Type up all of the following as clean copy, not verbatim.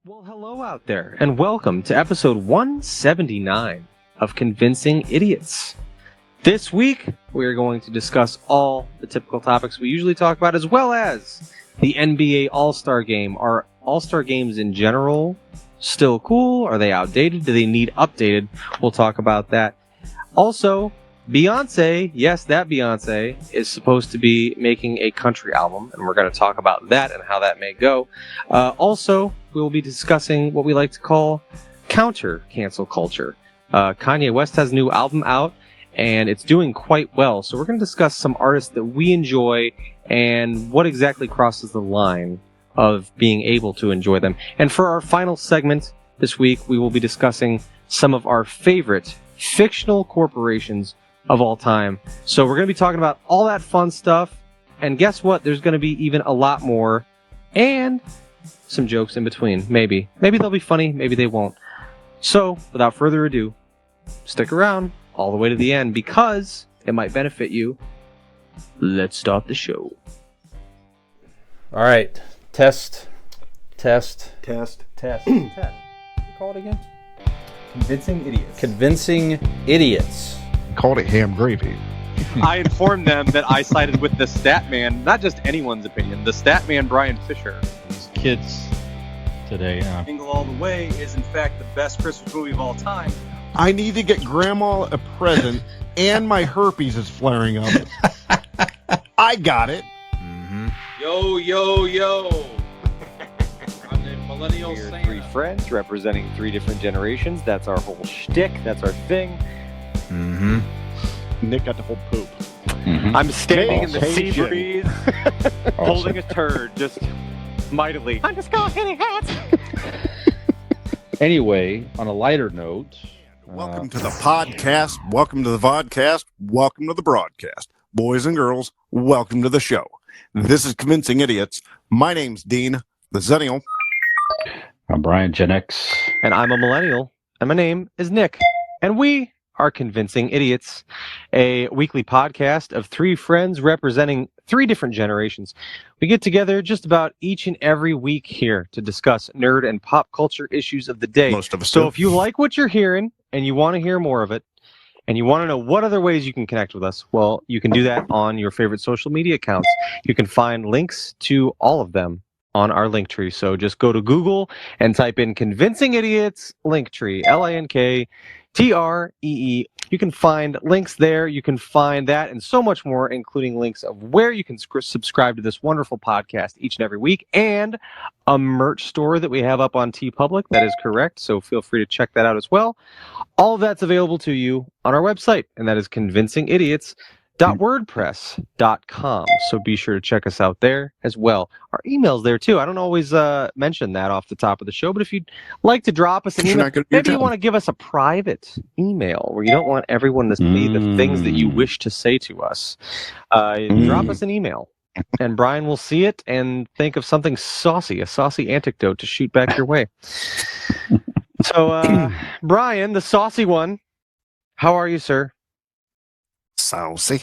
Well, hello out there, and welcome to episode 179 of Convincing Idiots. This week, we are going to discuss all the typical topics we usually talk about, as well as the NBA All-Star Game. Are All-Star Games in general still cool? Are they outdated? Do they need updated? We'll talk about that. Also, Beyoncé, yes, that Beyoncé, is supposed to be making a country album, and we're going to talk about that and how that may go. Also, we will be discussing what we like to call counter-cancel culture. Kanye West has a new album out, and it's doing quite well, so we're going to discuss some artists that we enjoy and what exactly crosses the line of being able to enjoy them. And for our final segment this week, we will be discussing some of our favorite fictional corporations of all time. So we're going to be talking about all that fun stuff, and guess what? There's going to be even a lot more, and some jokes in between. Maybe they'll be funny, maybe they won't. So without further ado, stick around all the way to the end because it might benefit you. Let's start the show. All right, test. Call it again. Convincing idiots. Called it ham gravy. I informed them that I sided with the stat man, not just anyone's opinion, the stat man Brian Fisher. These kids today. Jingle All the Way is in fact the best Christmas movie of all time. I need to get Grandma a present, and my herpes is flaring up. I got it. Mm-hmm. Yo. I'm the millennial We're Santa. three friends representing three different generations. That's our whole shtick. That's our thing. Mm-hmm. Nick got to hold poop. Mm-hmm. I'm standing in the sea Caucasian. breeze, holding a turd, just mightily. I'm just going hitting hats. Anyway, on a lighter note, Welcome to the podcast. Welcome to the vodcast. Welcome to the broadcast. Boys and girls, welcome to the show. This is Convincing Idiots. My name's Dean, the Zennial. I'm Brian, Gen X. And I'm a millennial, and my name is Nick. And we are Convincing Idiots, a weekly podcast of three friends representing three different generations. We get together just about each and every week here to discuss nerd and pop culture issues of the day. Most of us So do. if you like what you're hearing and you want to hear more of it, and you want to know what other ways you can connect with us, well, you can do that on your favorite social media accounts. You can find links to all of them on our link tree. So just go to Google and type in Convincing Idiots Linktree, Linkree. You can find links there. You can find that and so much more, including links of where you can subscribe to this wonderful podcast each and every week, and a merch store that we have up on TeePublic. That is correct. So feel free to check that out as well. All of that's available to you on our website, and that is convincingidiots.wordpress.com. So be sure to check us out there as well. Our email's there too. I don't always mention that off the top of the show, but if you'd like to drop us an You're email, not gonna be maybe you telling. want to give us a private email where you don't want everyone to see the things that you wish to say to us, drop us an email. And Brian will see it and think of something saucy, a saucy anecdote to shoot back your way. So, Brian, the saucy one, how are you, sir? Saucy.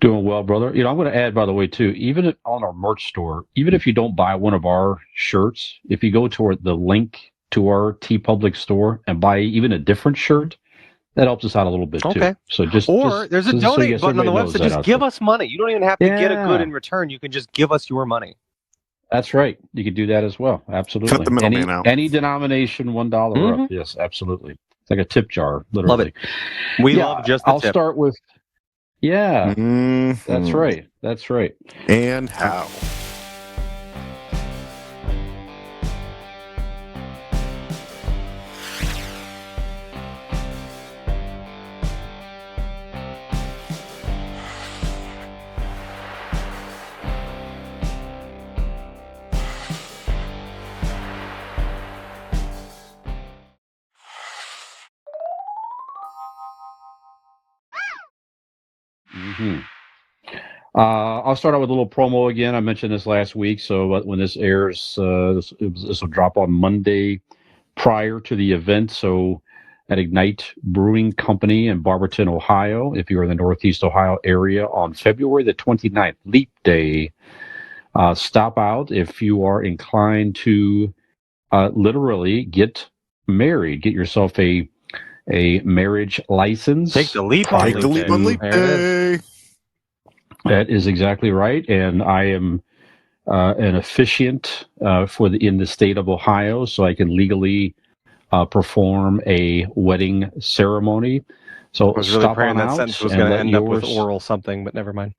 Doing well, brother. I'm going to add, by the way, too, even on our merch store, even if you don't buy one of our shirts, if you go to the link to our TeePublic store and buy even a different shirt, that helps us out a little bit, too. Okay. So There's a donate button on the website. Just give us money. You don't even have to get a good in return. You can just give us your money. That's right. You could do that as well. Absolutely. Cut the middleman out. Any denomination, $1 or up. Yes, absolutely. It's like a tip jar, literally. Love it. We love just the I'll tip. start with, that's Mhm. right. That's right. And how? Mm-hmm. I'll start out with a little promo again. I mentioned this last week, so when this airs, this will drop on Monday prior to the event. So at Ignite Brewing Company in Barberton, Ohio, if you're in the Northeast Ohio area, on February the 29th, Leap Day, stop out if you are inclined to literally get married. Get yourself a marriage license. Take the leap on prior Take the leap to- on leap There it is. day. That is exactly right, and I am an officiant in the state of Ohio, so I can legally perform a wedding ceremony. So I was really stop praying on that out sentence was and going to let end up with yours- oral something, but never mind.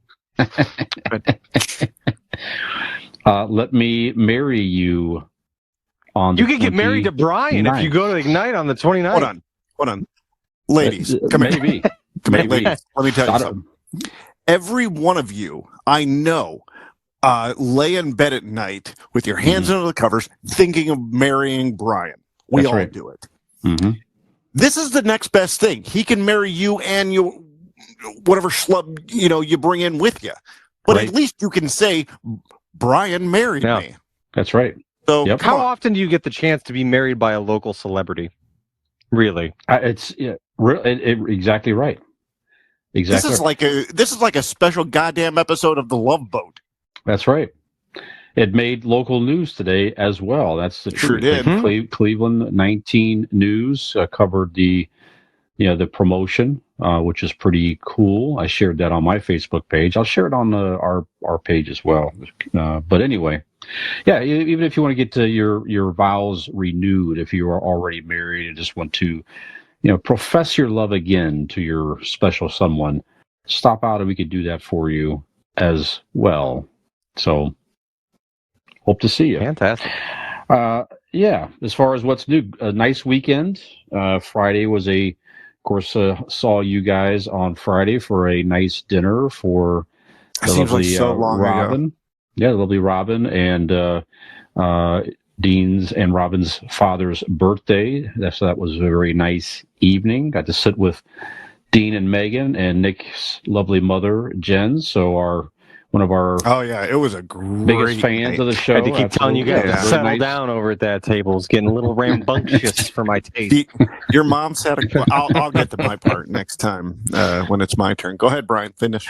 let me marry you on. You the could get married to Brian if you 29th. go to Ignite on the 29th. Hold on. Ladies, come here. Maybe. Come here, Maybe. ladies. Let me tell I you don't- something. Every one of you, I know, lay in bed at night with your hands under the covers thinking of marrying Brian. We That's all right. do it. Mhm. This is the next best thing. He can marry you and you, whatever schlub, you bring in with you. But Right. at least you can say, Brian married Yeah. me. That's right. So Yep. come How on. often do you get the chance to be married by a local celebrity? Really? Exactly right. Exactly. This is like a special goddamn episode of The Love Boat. That's right. It made local news today as well. That's the Sure truth. did. Cleveland 19 News covered the promotion, which is pretty cool. I shared that on my Facebook page. I'll share it on our page as well. But anyway, yeah. Even if you want to get to your vows renewed, if you are already married and just want to, profess your love again to your special someone, stop out and we could do that for you as well. So, hope to see you. Fantastic. Yeah, as far as what's new, a nice weekend. Friday was of course, saw you guys on Friday for a nice dinner for It the seems like lovely so long Robin. ago. Yeah, the lovely Robin and Dean's and Robin's father's birthday. That was a very nice evening. Got to sit with Dean and Megan and Nick's lovely mother, Jen. So one of our Oh yeah, it was a great biggest fans of the show. I had to keep telling you guys Absolutely. to Yeah, very settle nice. down over at that table. It's getting a little rambunctious for my taste. Your mom said, I'll get to my part next time when it's my turn. Go ahead, Brian. Finish.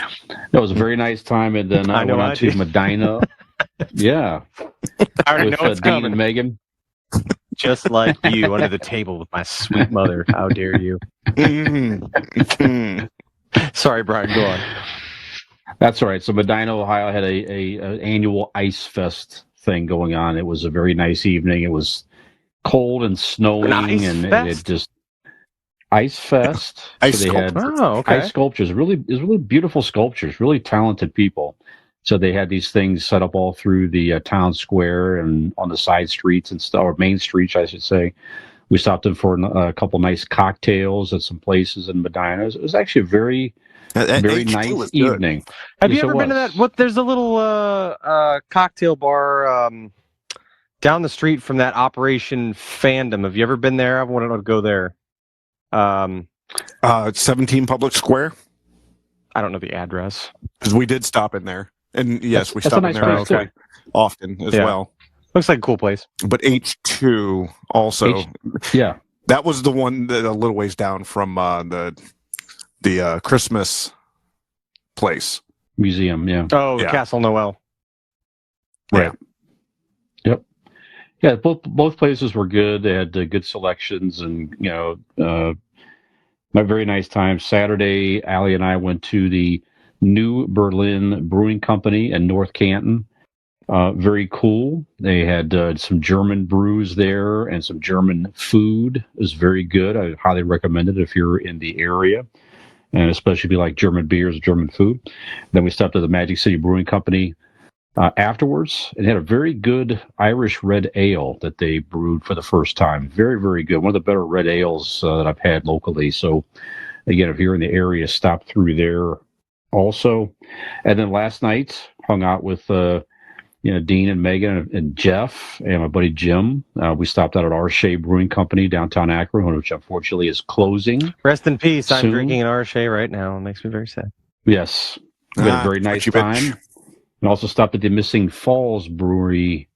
That was a very nice time, and then I I know went I on to did. Medina. Yeah, I already with know it's Dean coming. and Megan. Just like you under the table with my sweet mother. How dare you? Sorry, Brian. Go on. That's all right. So Medina, Ohio had a annual ice fest thing going on. It was a very nice evening. It was cold and snowing, An ice and fest? it just ice fest. Ice So they had sculpture. Oh, okay. ice sculptures. Really beautiful sculptures. Really talented people. So they had these things set up all through the town square and on the side streets and stuff, or main streets, I should say. We stopped in for a couple nice cocktails at some places in Medina. It was actually a very H2 nice was good. evening. Have you Yes, it ever been to was. that? There's a little cocktail bar down the street from that Operation Fandom. Have you ever been there? I wanted to go there. 17 Public Square, I don't know the address. because we did stop in there. And yes, we That's a stop in nice there place, quite too. often as Yeah. well. Looks like a cool place. But H2 also, Yeah. that was the one that a little ways down from the Christmas place. Museum, yeah. Oh, Yeah. Castle Noel. Yeah, both places were good. They had good selections and, a very nice time. Saturday, Allie and I went to the New Berlin Brewing Company in North Canton. Very cool. They had some German brews there and some German food. It was very good. I highly recommend it if you're in the area, and especially if you like German beers, German food. Then we stopped at the Magic City Brewing Company afterwards. It had a very good Irish red ale that they brewed for the first time. Very, very good. One of the better red ales that I've had locally. So, again, if you're in the area, stop through there also. And then last night, hung out with Dean and Megan and Jeff and my buddy Jim. We stopped out at Arche Brewing Company downtown Akron, which unfortunately is closing. Rest in peace. I'm Soon. drinking an Arche right now. It makes me very sad. Yes, we had a very nice Richie time. bitch. And also stopped at the Missing Falls brewery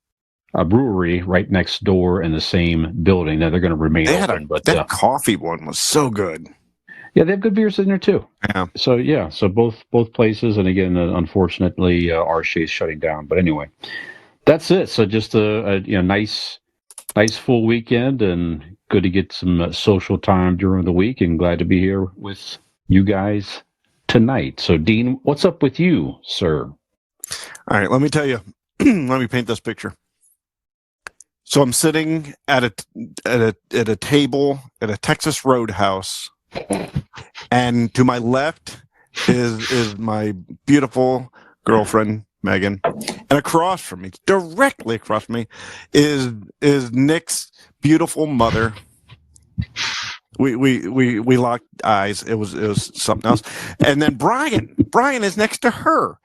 right next door in the same building. Now they're going to remain They had open, but that coffee one was so good. yeah, they have good beers in there too. Yeah. So both places, and again, unfortunately, Arche is shutting down. But anyway, that's it. So just a nice nice full weekend, and good to get some social time during the week, and glad to be here with you guys tonight. So, Dean, what's up with you, sir? All right, let me tell you. Let me paint this picture. So I'm sitting at a table at a Texas Roadhouse, and to my left is my beautiful girlfriend Megan, and across from me, directly across from me, is Nick's beautiful mother. We locked eyes. It was something else. And then Brian is next to her.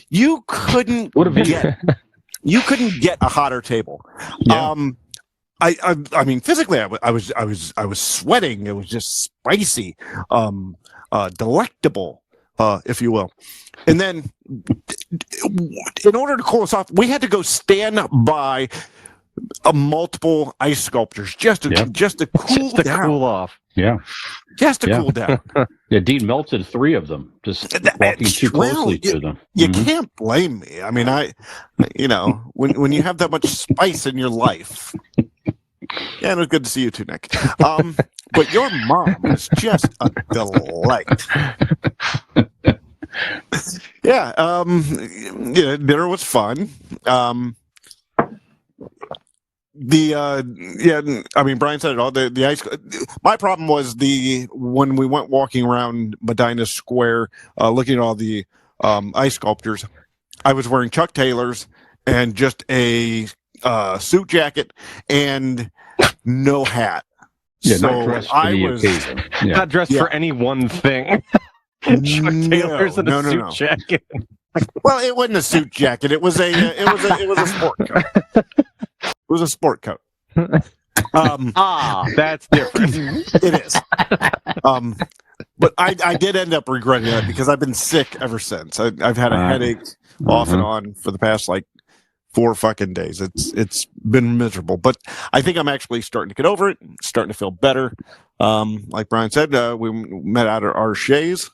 You couldn't get a hotter table. Yeah. I mean, physically, I was sweating. It was just spicy, delectable, if you will. And then, in order to cool us off, we had to go stand by multiple ice sculptures just to cool down. Cool off. Yeah. Just to cool down. Yeah, Dean melted 3 of them, just walking too closely to them. You can't blame me. I mean, when you have that much spice in your life. Yeah, it was good to see you too, Nick. But your mom is just a delight. Dinner was fun. Brian said it all. The ice. My problem was when we went walking around Medina Square, looking at all the ice sculptures. I was wearing Chuck Taylors and just a suit jacket and no hat. Yeah, so not dressed for the occasion. Yeah. Not dressed for any one thing. Chuck Taylor's in a suit jacket. Well, it wasn't a suit jacket. It was a sport coat. It was a sport coat. That's different. It is. But I did end up regretting that because I've been sick ever since. I've had a headache off and on for the past 4 fucking days. It's been miserable, but I think I'm actually starting to get over it. Starting to feel better. Like Brian said, we met out at our Shays.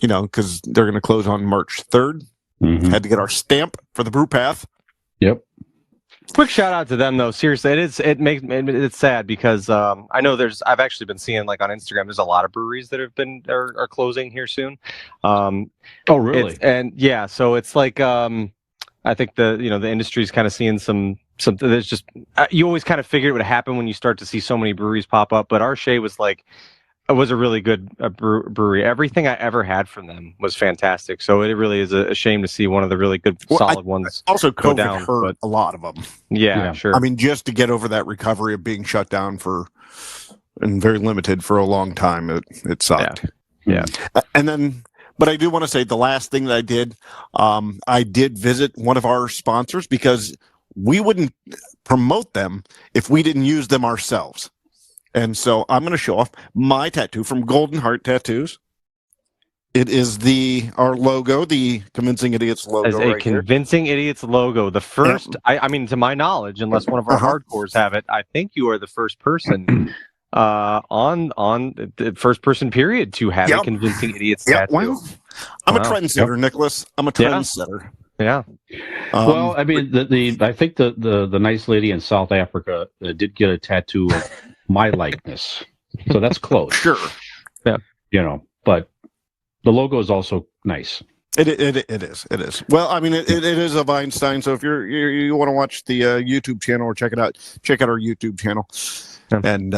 Because they're going to close on March 3rd. Mm-hmm. Had to get our stamp for the brew path. Yep. Quick shout out to them though. Seriously, it's sad because I know I've actually been seeing on Instagram there's a lot of breweries that are closing here soon. Oh really? So it's I think the industry's kind of seeing some there's just you always kind of figured it would happen when you start to see so many breweries pop up, but our Shea was it was a really good brewery. Everything I ever had from them was fantastic. So it really is a shame to see one of the really good, solid ones also go COVID down. Hurt a lot of them. Yeah, sure. I mean, just to get over that recovery of being shut down and very limited for a long time, it sucked. Yeah. And then, but I do want to say the last thing that I did visit one of our sponsors because we wouldn't promote them if we didn't use them ourselves. And so I'm going to show off my tattoo from Golden Heart Tattoos. It is our logo, the Convincing Idiots logo. As a Convincing Idiots logo, the first, I mean, to my knowledge, unless one of our hardcores have it, I think you are the first person on the first person period to have a Convincing Idiots tattoo. Well, I'm a trendsetter, Nicholas. I'm a trendsetter. Yeah. Well, I mean, I think the nice lady in South Africa did get a tattoo of my likeness, so that's close. Sure. Yeah. But the logo is also nice. It is. Well, I mean, it is of Einstein. So if you want to watch the YouTube channel or check out our YouTube channel and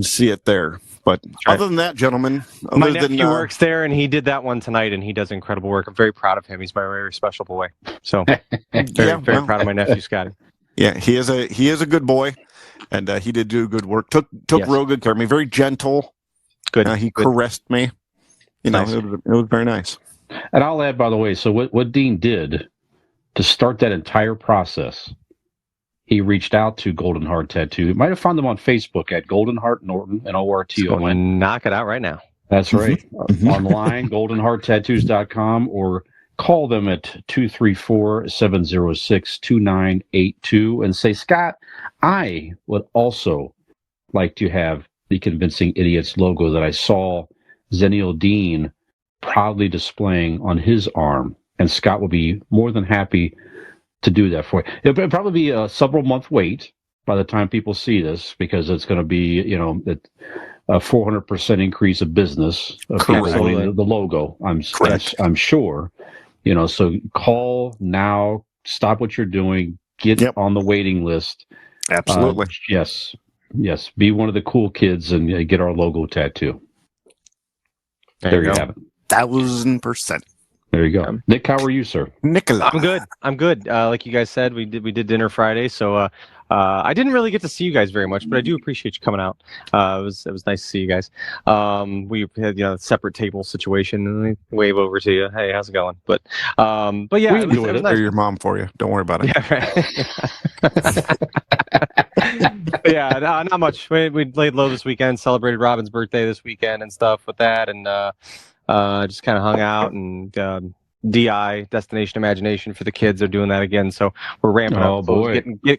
see it there. But other than that, gentlemen, my nephew works there, and he did that one tonight, and he does incredible work. I'm very proud of him. He's my very special boy. So very proud of my nephew, Scotty. Yeah, he is a good boy, and he did do good work. Took real good care of me. Very gentle. Good. He caressed me. Nice. It was very nice. And I'll add, by the way, so what Dean did to start that entire process, he reached out to Golden Heart Tattoo. You might have found them on Facebook at Golden Heart Norton, Norton. Knock it out right now. That's right. Online, goldenhearttattoos.com, or call them at 234-706-2982 and say, Scott, I would also like to have the Convincing Idiots logo that I saw Zennial Dean proudly displaying on his arm. And Scott will be more than happy to do that for you. It'll probably be a several month wait by the time people see this, because it's going to be, a 400% increase of business of people Absolutely. seeing the logo. Correct. I'm sure. So call now. Stop what you're doing. Get Yep. on the waiting list. Absolutely. Yes. Be one of the cool kids and get our logo tattoo. There you have it. 1,000%. There you go. Nick, how are you, sir? Nicola. I'm good. Like you guys said, we did dinner Friday, so I didn't really get to see you guys very much, but I do appreciate you coming out. It was nice to see you guys. We had a separate table situation, and we wave over to you. Hey, how's it going? But yeah, We it was enjoyed it. nice. They're your mom for you. Don't worry about it. Yeah, right. Yeah, not much. We laid low this weekend, celebrated Robin's birthday this weekend and stuff with that, and just kind of hung out and DI Destination Imagination for the kids. They're doing that again, so we're ramping up,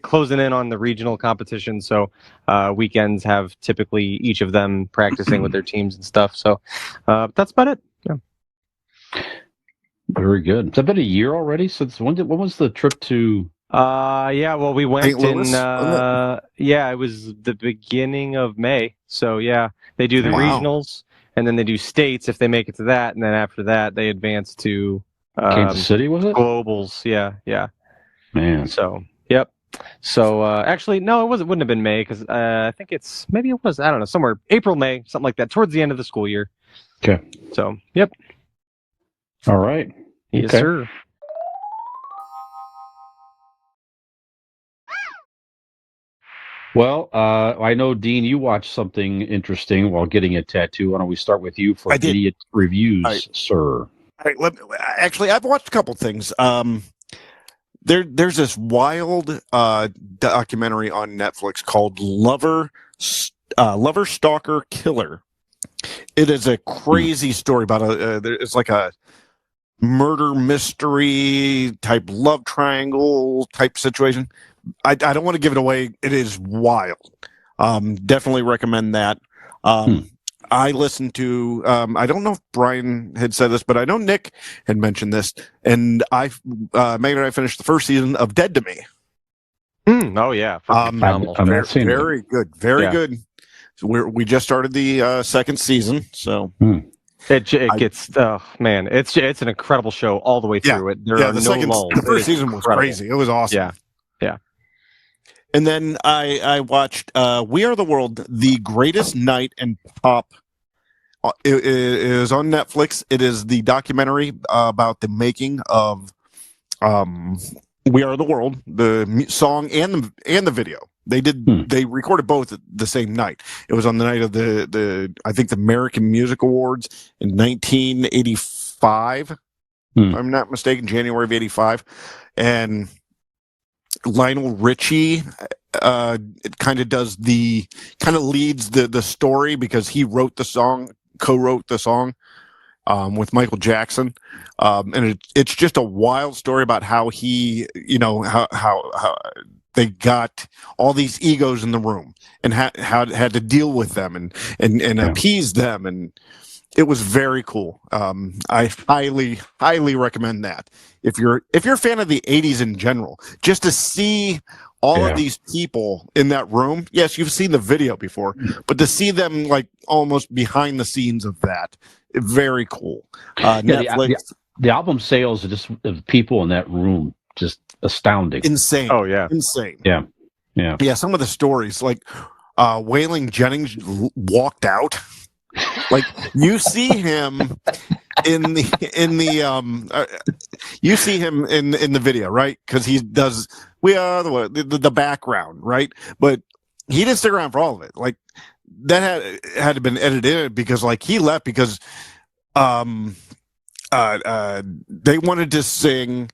closing in on the regional competition. So weekends have typically each of them practicing with their teams and stuff. So that's about it. Yeah. Very good. It's been a year already since when was the trip to? Yeah. Well, we went St. Louis, it was the beginning of May. So yeah, they do the Wow. regionals, and then they do states if they make it to that, and then after that they advance to Kansas City, was it? globals. Yeah. Man. So yep. So actually, no, wouldn't have been May, because I think maybe it was, I don't know, somewhere April, May, something like that, towards the end of the school year. Okay. So yep. All right. Yes, Okay. sir. Well, I know, Dean, you watched something interesting while getting a tattoo. Why don't we start with you for I did. idiot reviews, sir? All right, actually, I've watched a couple things. There's this wild documentary on Netflix called Lover Stalker Killer. It is a crazy story about it's like a murder mystery type love triangle type situation. I don't want to give it away. It is wild. Definitely recommend that. I listened to, I don't know if Brian had said this, but I know Nick had mentioned this, and Megan and I finished the first season of Dead to Me. Oh yeah. Phenomenal. I'm not seeing Very good. Very good. So we just started the second season, so It gets, man, it's an incredible show all the way through it. There are no lulls. The first season was crazy. It was awesome. Yeah. And then I watched We Are the World, The Greatest Night in Pop. It is on Netflix. It is the documentary about the making of We Are the World, the song and the video. They recorded both at the same night. It was on the night of the I think the American Music Awards in 1985. If I'm not mistaken, January of 85. And Lionel Richie it kind of leads the story, because he wrote the song, co-wrote the song with Michael Jackson, and it's just a wild story about how he, how they got all these egos in the room and had to deal with them and appease them, and it was very cool. I highly recommend that if you're a fan of the 80s in general, just to see all of these people in that room. Yes, you've seen the video before, but to see them like almost behind the scenes of that, very cool. Netflix. The album sales of people in that room, just astounding. Insane. Oh yeah. Insane. Yeah. Some of the stories, like Waylon Jennings walked out. Like, you see him in the you see him in the video, right? Because he does We Are the background, right? But he didn't stick around for all of it. Like, that had to been edited in, because like he left because they wanted to sing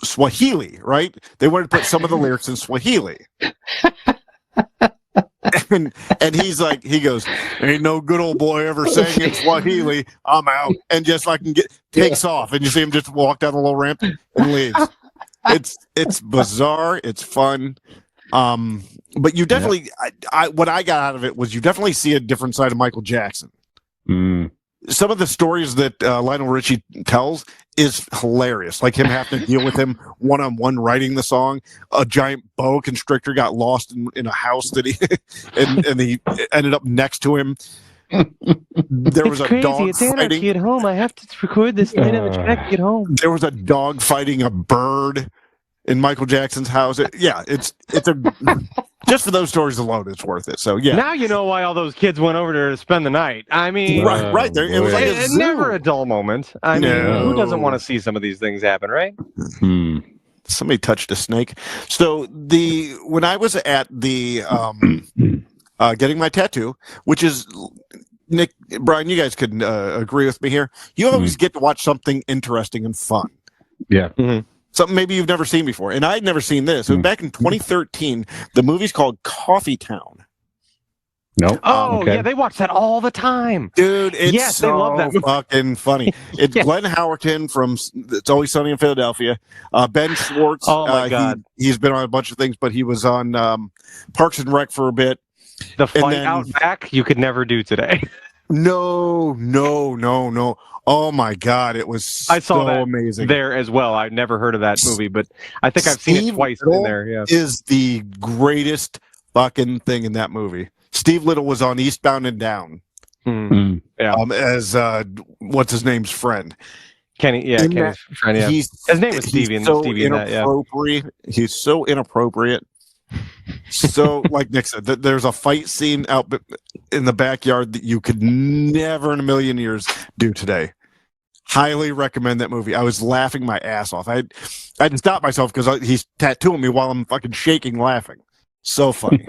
Swahili, right? They wanted to put some of the lyrics in Swahili. And he's like, he goes, "Ain't no good old boy ever sang in Swahili. I'm out." And just like takes off, and you see him just walk down the little ramp and leaves. It's bizarre. It's fun. But you definitely, what I got out of it was you definitely see a different side of Michael Jackson. some of the stories that Lionel Richie tells is hilarious. Like him having to deal with him one-on-one writing the song. A giant boa constrictor got lost in a house that he and he ended up next to him. There was a dog fighting at home. I have to record this late on the track to get home. There was a dog fighting a bird in Michael Jackson's house. It's a just for those stories alone, it's worth it. So yeah. Now you know why all those kids went over there to spend the night. I mean, right there, it was like a zoo. Never a dull moment. I mean, who doesn't want to see some of these things happen, right? Somebody touched a snake. So when I was at the getting my tattoo, which is Nick, Brian, you guys could agree with me here. You always get to watch something interesting and fun. Yeah. Something maybe you've never seen before. And I'd never seen this. It was back in 2013. The movie's called Coffee Town. No. Oh, yeah, they watch that all the time. Dude, it's they love that movie. Fucking funny. It's Glenn Howerton from It's Always Sunny in Philadelphia. Ben Schwartz. Oh, my God. He's been on a bunch of things, but he was on Parks and Rec for a bit. The fight out back, you could never do today. No. Oh my God, it was I saw that amazing there as well. I've never heard of that movie, but I think I've seen it twice in there. Yeah, is the greatest fucking thing in that movie. Steve Little was on Eastbound and Down. Yeah, as what's his name's friend. Kenny. Yeah, Kenny's friend. Yeah, his name was Stevie. He's so Stevie inappropriate. He's so inappropriate. So, like Nick said, there's a fight scene out in the backyard that you could never in a million years do today. Highly recommend that movie. I was laughing my ass off. I had to stop myself because he's tattooing me while I'm fucking shaking laughing. So funny.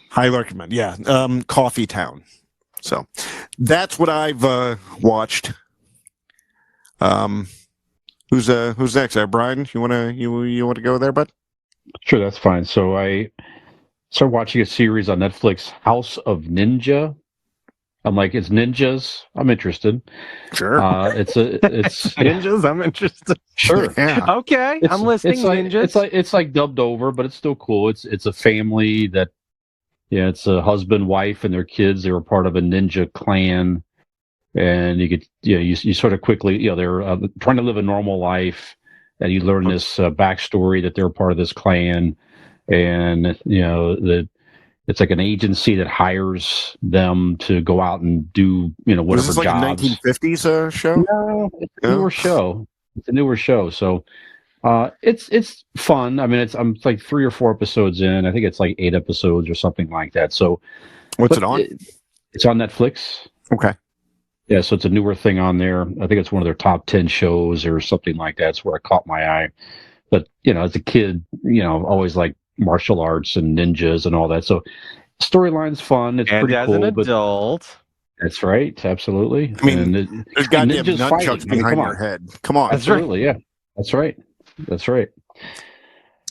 Highly recommend. Yeah, Coffee Town. So that's what I've watched. Who's next? Brian, you wanna go there, bud? Sure, that's fine. So I started watching a series on Netflix, House of Ninja. I'm like, it's ninjas. I'm interested. Sure. It's ninjas. I'm interested. Sure. Yeah. Okay. I'm listening. Ninjas. It's like dubbed over, but it's still cool. It's a family that, it's a husband, wife, and their kids. They were part of a ninja clan, and you sort of quickly, they're trying to live a normal life. And you learn this backstory that they're part of this clan, and it's like an agency that hires them to go out and do whatever Is this like jobs. A 1950s show? No, it's a newer show. It's a newer show, so it's fun. I mean, I'm like 3 or 4 episodes in. I think it's like 8 episodes or something like that. So, what's it on? It's on Netflix. Okay. Yeah, so it's a newer thing on there. I think it's one of their top 10 shows or something like that. It's where it caught my eye. But, as a kid, always like martial arts and ninjas and all that. So storyline's fun. It's and pretty as cool. An adult. That's right. Absolutely. I mean, there's goddamn nunchucks behind your head. Come on. Absolutely, yeah. That's right.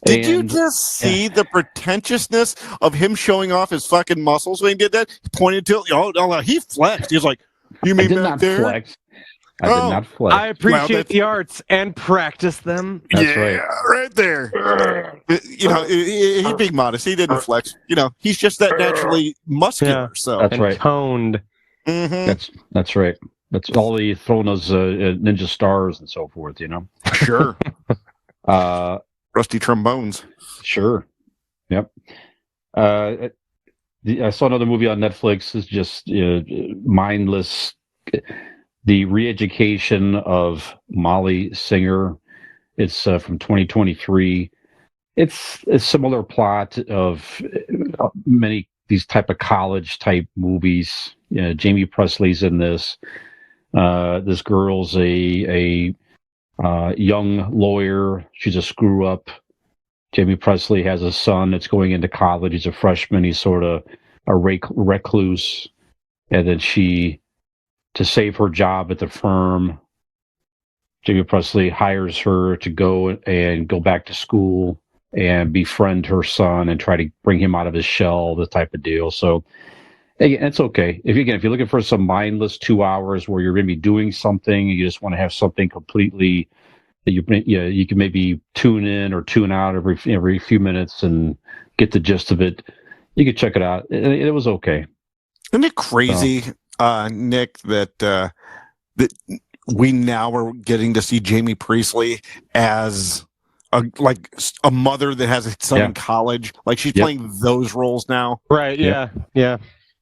Did you just see the pretentiousness of him showing off his fucking muscles when he did that? He pointed to he flexed. He was like, "You mean back there?" Flex. I did not flex. I appreciate the arts and practice them. That's right there. He's being modest. He didn't flex. He's just that naturally muscular. Yeah. So that's right. Toned. Mm-hmm. That's right. That's all he thrown those ninja stars and so forth. Sure. Rusty trombones. Sure. Yep. I saw another movie on Netflix. It's just mindless. The Re-Education of Molly Singer. It's from 2023. It's a similar plot of many these type of college type movies. Jamie Presley's in this. This girl's a young lawyer. She's a screw up. Jamie Presley has a son that's going into college. He's a freshman. He's sort of a recluse. And then to save her job at the firm, Jamie Presley hires her to go back to school and befriend her son and try to bring him out of his shell, this type of deal. So again, it's okay. If you're looking for some mindless 2 hours where you're going to be doing something, you just want to have something completely that you can maybe tune in or tune out every few minutes and get the gist of it. You could check it out. It was okay. Isn't it crazy? Nick, that we now are getting to see Jamie Priestley as a mother that has a son in college. Like she's playing those roles now. Right. Yeah. Yeah.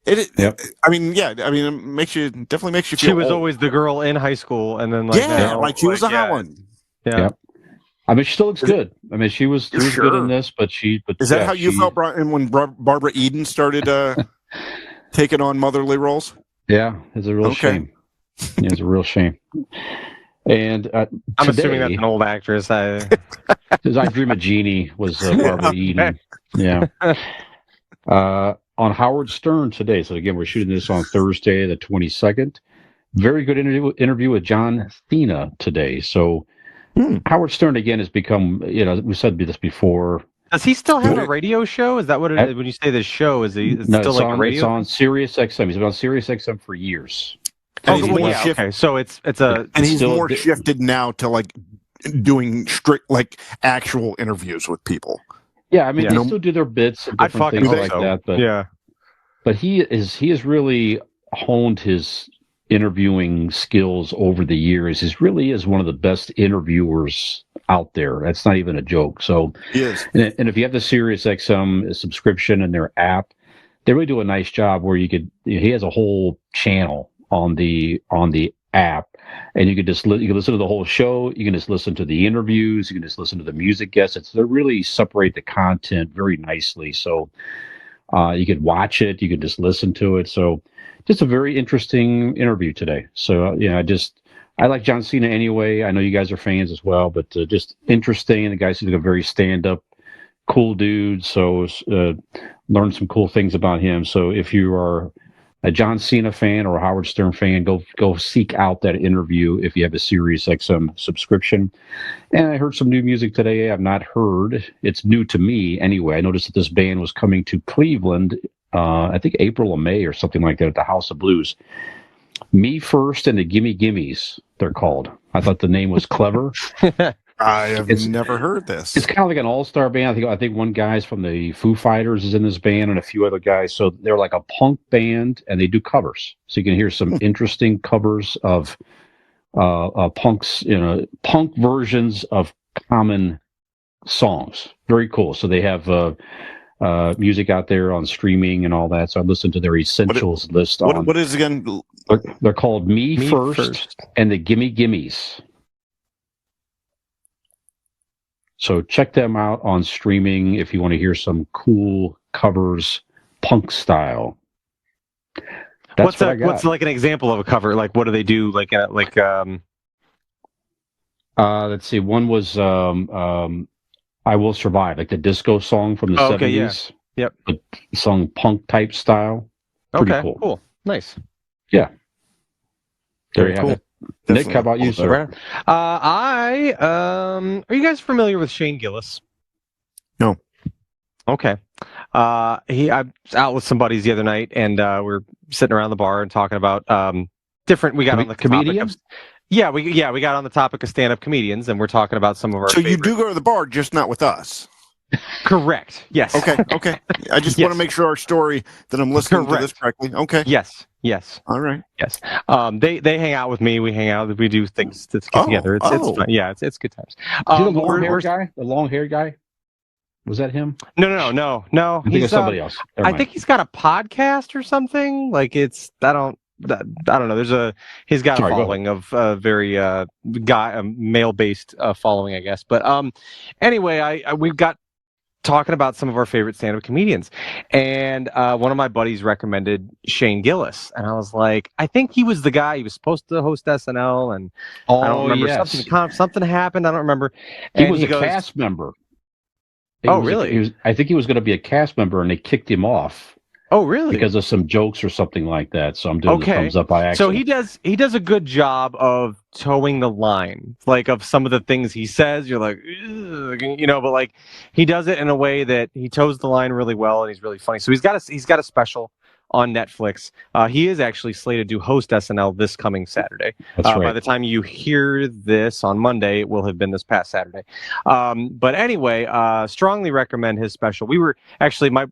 I mean, it makes you definitely makes you feel. She was old. always the girl in high school, and then now, like she was a Helen. Yeah. I mean, she still looks good. I mean, she was good in this, but is that how you felt when Barbara Eden started taking on motherly roles? Yeah, it's a real shame. Yeah, it's a real shame. And I'm assuming that's an old actress. Because I Dream of Jeannie was Barbara Eden. Yeah. On Howard Stern today. So again, we're shooting this on Thursday, the 22nd. Very good interview with John Cena today. So Howard Stern again has become, we said this before. Does he still have a radio show? Is that what it is? When you say this show, is it still like a radio? It's on Sirius XM. He's been on Sirius XM for years. Okay. So it's and he's more shifted now to like doing strict like actual interviews with people. Yeah, I mean they still do their bits and different things like that, but he has really honed his interviewing skills over the years. He really is one of the best interviewers out there. That's not even a joke. So he is. And if you have the Sirius XM subscription and their app, they really do a nice job where he has a whole channel on the app, and you can listen to the whole show. You can just listen to the interviews. You can just listen to the music guests. They really separate the content very nicely. So you could watch it. You could just listen to it. So just a very interesting interview today. So I like John Cena anyway. I know you guys are fans as well, but just interesting. The guy seems like a very stand-up, cool dude. So learned some cool things about him. So if you are a John Cena fan or a Howard Stern fan, go seek out that interview if you have a Sirius XM subscription. And I heard some new music today I've not heard. It's new to me anyway. I noticed that this band was coming to Cleveland, I think April or May or something like that, at the House of Blues. Me First and the Gimme Gimmes, they're called. I thought the name was clever. I have never heard this. It's kind of like an all-star band. I think one guy's from the Foo Fighters is in this band, and a few other guys. So they're like a punk band, and they do covers. So you can hear some interesting covers of punks, punk versions of common songs. Very cool. So they have music out there on streaming and all that. So I listened to their essentials list. What is again? They're called Me First and the Gimme Gimmes. So check them out on streaming if you want to hear some cool covers, punk style. What's like an example of a cover? Like, what do they do? Let's see. One was "I Will Survive," like the disco song from the 70s. Yeah. Yep. The song punk type style. Pretty cool. Nice. Yeah. There you have it. Nick, how about you, sir? Are you guys familiar with Shane Gillis? No. Okay. I was out with some buddies the other night, and we're sitting around the bar and talking about different. We got on the comedian. We got on the topic of stand-up comedians, and we're talking about some of our. So you do go to the bar, just not with us. Correct. Yes. Okay. I just want to make sure our story that I'm listening to this correctly. Okay. Yes. All right. Yes. They hang out with me. We hang out. We do things to get together. It's fun. Yeah. It's good times. The long-haired guy. Was that him? No. I think it's somebody else. I think he's got a podcast or something. Like I don't know. He's got a following of very male-based following, I guess. But anyway, we've got talking about some of our favorite stand-up comedians, and one of my buddies recommended Shane Gillis, and I was like, I think he was the guy. He was supposed to host SNL, and I don't remember something happened. I don't remember. He was a cast member. Really? I think he was going to be a cast member, and they kicked him off. Oh, really? Because of some jokes or something like that. So I'm doing the thumbs up by accident. So he does a good job of towing the line, like of some of the things he says. You're like, but like he does it in a way that he toes the line really well, and he's really funny. So he's got a special on Netflix. He is actually slated to host SNL this coming Saturday. That's right. By the time you hear this on Monday, it will have been this past Saturday. But anyway, strongly recommend his special. We were actually my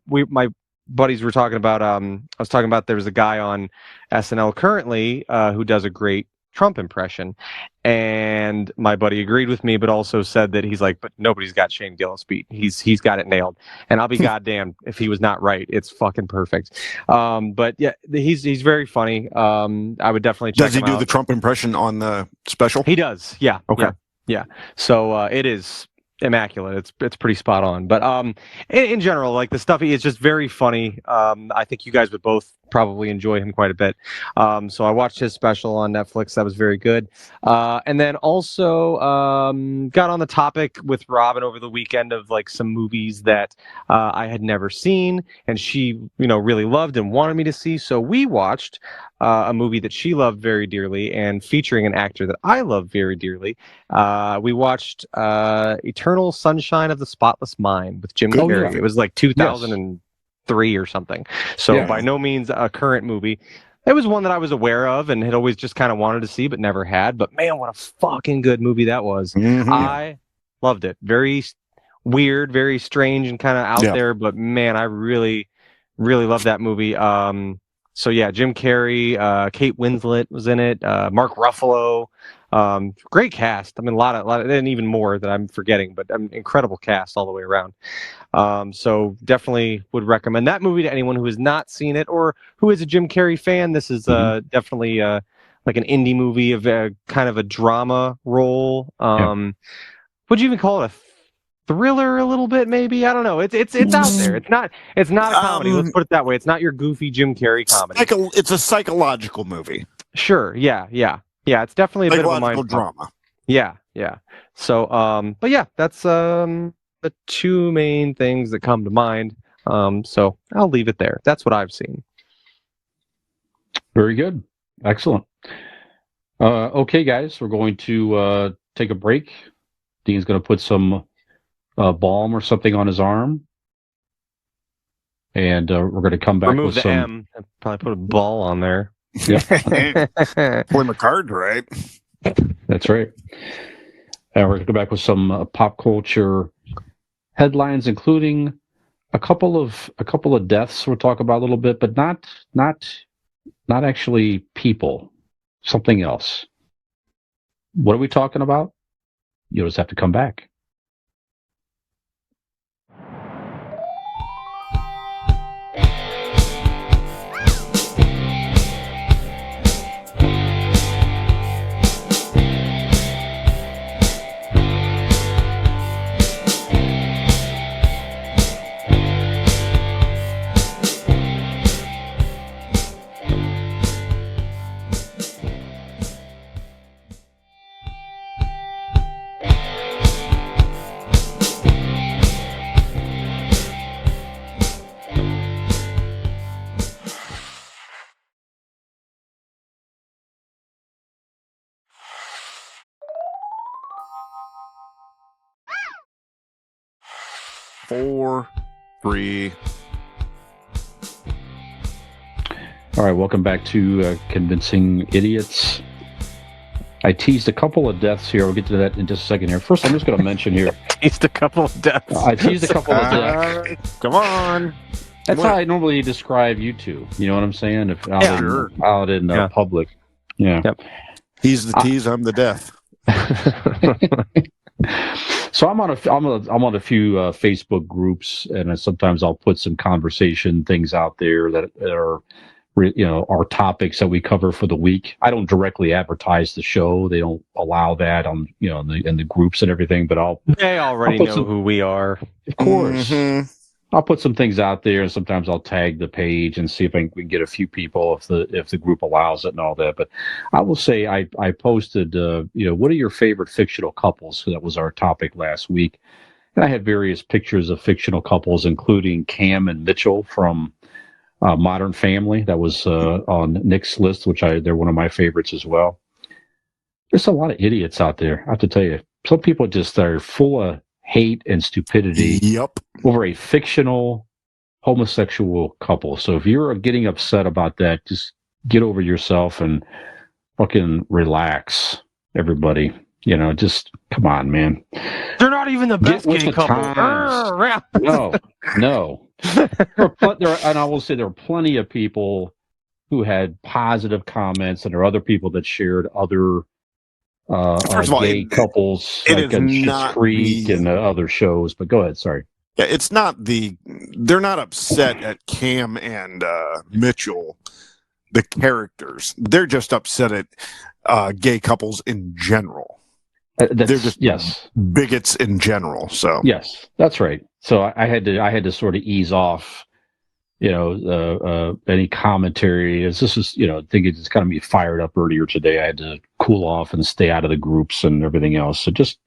buddies were talking about. I was talking about there was a guy on SNL currently who does a great Trump impression, and my buddy agreed with me, but also said that he's like, but nobody's got Shane Gillespie. He's got it nailed, and I'll be goddamned if he was not right. It's fucking perfect. But yeah, he's very funny. I would definitely check. Does he him do out. the Trump impression on the special? He does. Yeah. Okay. Yeah. So it is immaculate. It's pretty spot on. But in general, like the stuff, it's just very funny. I think you guys would both probably enjoy him quite a bit. So I watched his special on Netflix. That was very good. And then also got on the topic with Robin over the weekend of like some movies that I had never seen, and she, really loved and wanted me to see. So we watched a movie that she loved very dearly and featuring an actor that I love very dearly. We watched Eternal Sunshine of the Spotless Mind with Jim Carrey. yeah. It was like 2003 or something. So by no means a current movie. It was one that I was aware of and had always just kind of wanted to see, but never had. But man, what a fucking good movie that was. Mhm. I loved it. Very weird, very strange and kind of out there. But man, I really, really loved that movie. So yeah, Jim Carrey, Kate Winslet was in it, Mark Ruffalo, great cast. I mean, a lot of, and even more that I'm forgetting, but incredible cast all the way around. So definitely would recommend that movie to anyone who has not seen it or who is a Jim Carrey fan. This is definitely like an indie movie of a kind of a drama role. Would you even call it a thriller a little bit, maybe? I don't know. It's out there. It's not a comedy. Let's put it that way. It's not your goofy Jim Carrey comedy. It's a psychological movie. Sure. Yeah. It's definitely a bit of a mind drama. Yeah. So, but yeah, that's the two main things that come to mind. So I'll leave it there. That's what I've seen. Very good. Excellent. Okay, guys, we're going to take a break. Dean's going to put some balm or something on his arm, and we're going to come back Remove with the some. M. Probably put a ball on there. Yep. Play my card right. That's right. And we're going to come back with some pop culture headlines, including a couple of deaths. We'll talk about a little bit, but not actually people. Something else. What are we talking about? You'll just have to come back. Four, three. All right, welcome back to Convincing Idiots. I teased a couple of deaths here. We'll get to that in just a second here. First, I'm just going to mention here. Teased a couple of deaths. I teased a couple of deaths. Come on. That's how I normally describe you two. You know what I'm saying? If out in public. Yeah. Yep. He's the tease. I'm the death. So I'm on a few Facebook groups, and sometimes I'll put some conversation things out there that are, our topics that we cover for the week. I don't directly advertise the show; they don't allow that on in the groups and everything. But they already know who we are, of course. Mm-hmm. I'll put some things out there, and sometimes I'll tag the page and see if we can get a few people if the group allows it and all that. But I will say I posted, what are your favorite fictional couples? So that was our topic last week, and I had various pictures of fictional couples, including Cam and Mitchell from Modern Family. That was on Nick's list, which they're one of my favorites as well. There's a lot of idiots out there. I have to tell you, some people just are full of hate and stupidity over a fictional homosexual couple. So if you're getting upset about that, just get over yourself and fucking relax, everybody. Just come on, man. They're not even the best gay couple. No. And I will say there are plenty of people who had positive comments, and there are other people that shared other First of all, gay couples it like is on Schitt's not Creek the. and other shows. But go ahead, sorry. Yeah, it's not the. They're not upset at Cam and Mitchell, the characters. They're just upset at gay couples in general. They're just Yes, bigots in general. So yes, that's right. So I had to sort of ease off, any commentary. This is, I think it just kind of me fired up earlier today. I had to cool off and stay out of the groups and everything else. So just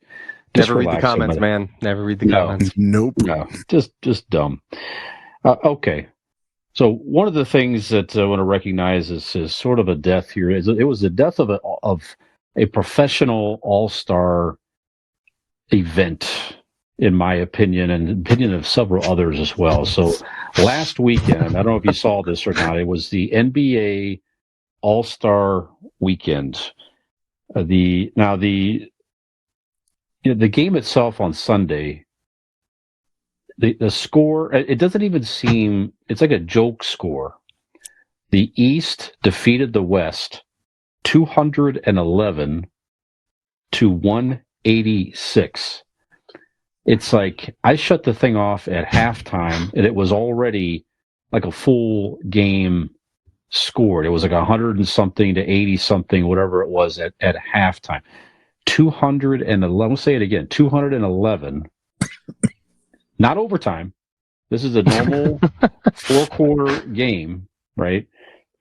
Never read the relax comments, about it. man. Never read the comments. nope. No, just dumb. Okay. So one of the things that I want to recognize is sort of a death here. It was the death of a professional all-star event, in my opinion, and the opinion of several others as well. So last weekend, I don't know if you saw this or not, it was the NBA All-Star Weekend. The game itself on Sunday, the score, it doesn't even seem, it's like a joke score. The East defeated the West 211 to 186. It's like I shut the thing off at halftime, and it was already like a full game scored. It was like 100 and something to 80 something, whatever it was at halftime. 211. Let's say it again. 211. Not overtime. This is a normal 4-quarter game, right?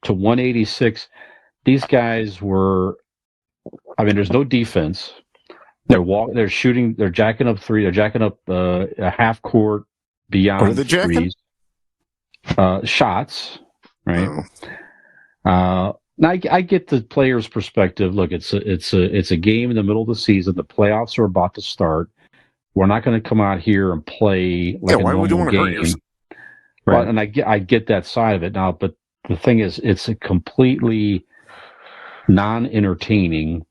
To 186. These guys were. I mean, there's no defense. They're shooting. They're jacking up three. They're jacking up a half court beyond What are they jacking? threes. Shots, right? Oh. Now I get the player's perspective. Look, it's a game in the middle of the season. The playoffs are about to start. We're not going to come out here and play like a why would you normal want to hurt game. yourself? Well, and I get that side of it now, but the thing is, it's a completely non-entertaining.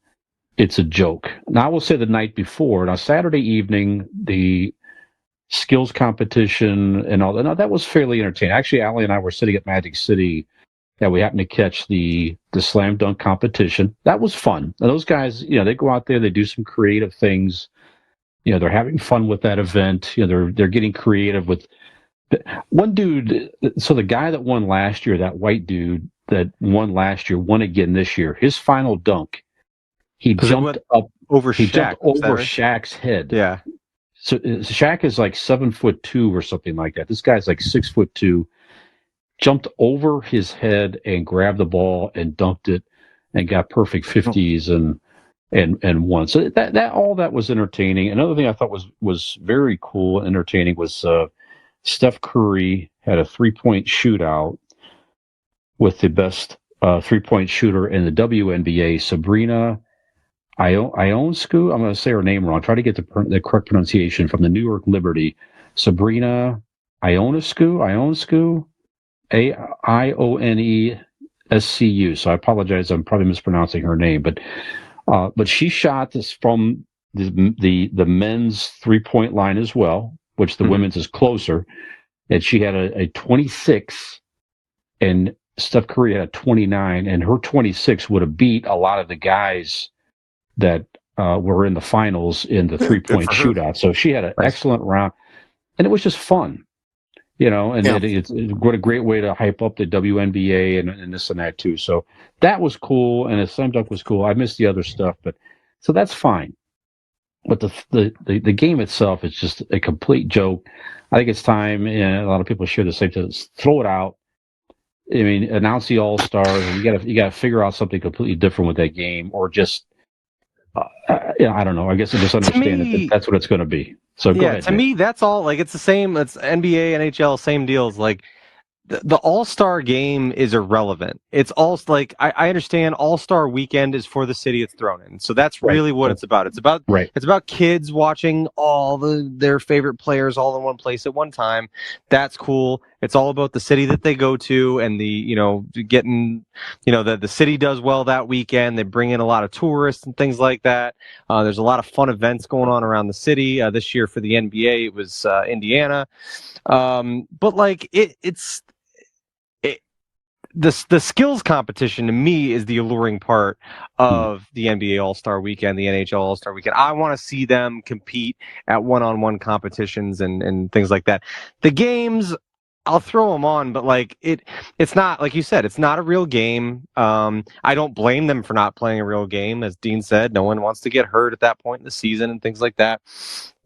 It's a joke. Now, I will say the night before, now Saturday evening, the skills competition and all that, no, that was fairly entertaining. Actually, Allie and I were sitting at Magic City, and we happened to catch the slam dunk competition. That was fun. And those guys, they go out there, they do some creative things. They're having fun with that event. They're getting creative with one dude. So the guy that won last year, that white dude that won last year, won again this year. His final dunk, he jumped up over he Shaq. jumped over right? Shaq's head. Yeah. So Shaq is like 7'2" or something like that. This guy's like 6'2", jumped over his head and grabbed the ball and dunked it and got perfect 50s and won. So that all that was entertaining. Another thing I thought was very cool and entertaining was Steph Curry had a 3-point shootout with the best 3-point shooter in the WNBA, Sabrina Ionescu. I'm going to say her name wrong. Try to get the correct pronunciation from the New York Liberty. Sabrina Ionescu, Ionescu. So I apologize. I'm probably mispronouncing her name, but she shot this from the men's 3-point line as well, which the women's is closer. And she had a 26, and Steph Curry had a 29, and her 26 would have beat a lot of the guys that were in the finals in the 3-point shootout. So she had an excellent round, and it was just fun, and it's what a great way to hype up the WNBA and this and that too. So that was cool, and the slam dunk was cool. I missed the other stuff, so that's fine. But the game itself is just a complete joke. I think it's time, and a lot of people share the same thing. Throw it out. I mean, announce the All-Stars, and you gotta figure out something completely different with that game, or just I don't know. I guess I just understand that that's what it's going to be. So go ahead. To me, that's all. Like, it's the same. It's NBA, NHL, same deals. Like, the All-Star game is irrelevant. It's all like I understand All-Star weekend is for the city it's thrown in. So that's really what it's about. It's about kids watching all their favorite players all in one place at one time. That's cool. It's all about the city that they go to and getting, the city does well that weekend. They bring in a lot of tourists and things like that. There's a lot of fun events going on around the city. This year for the NBA, it was Indiana. But like the skills competition to me is the alluring part of the NBA All-Star Weekend, the NHL All-Star Weekend. I want to see them compete at one-on-one competitions and things like that. The games, I'll throw them on, but like it's not, like you said, it's not a real game. I don't blame them for not playing a real game. As Dean said, no one wants to get hurt at that point in the season and things like that.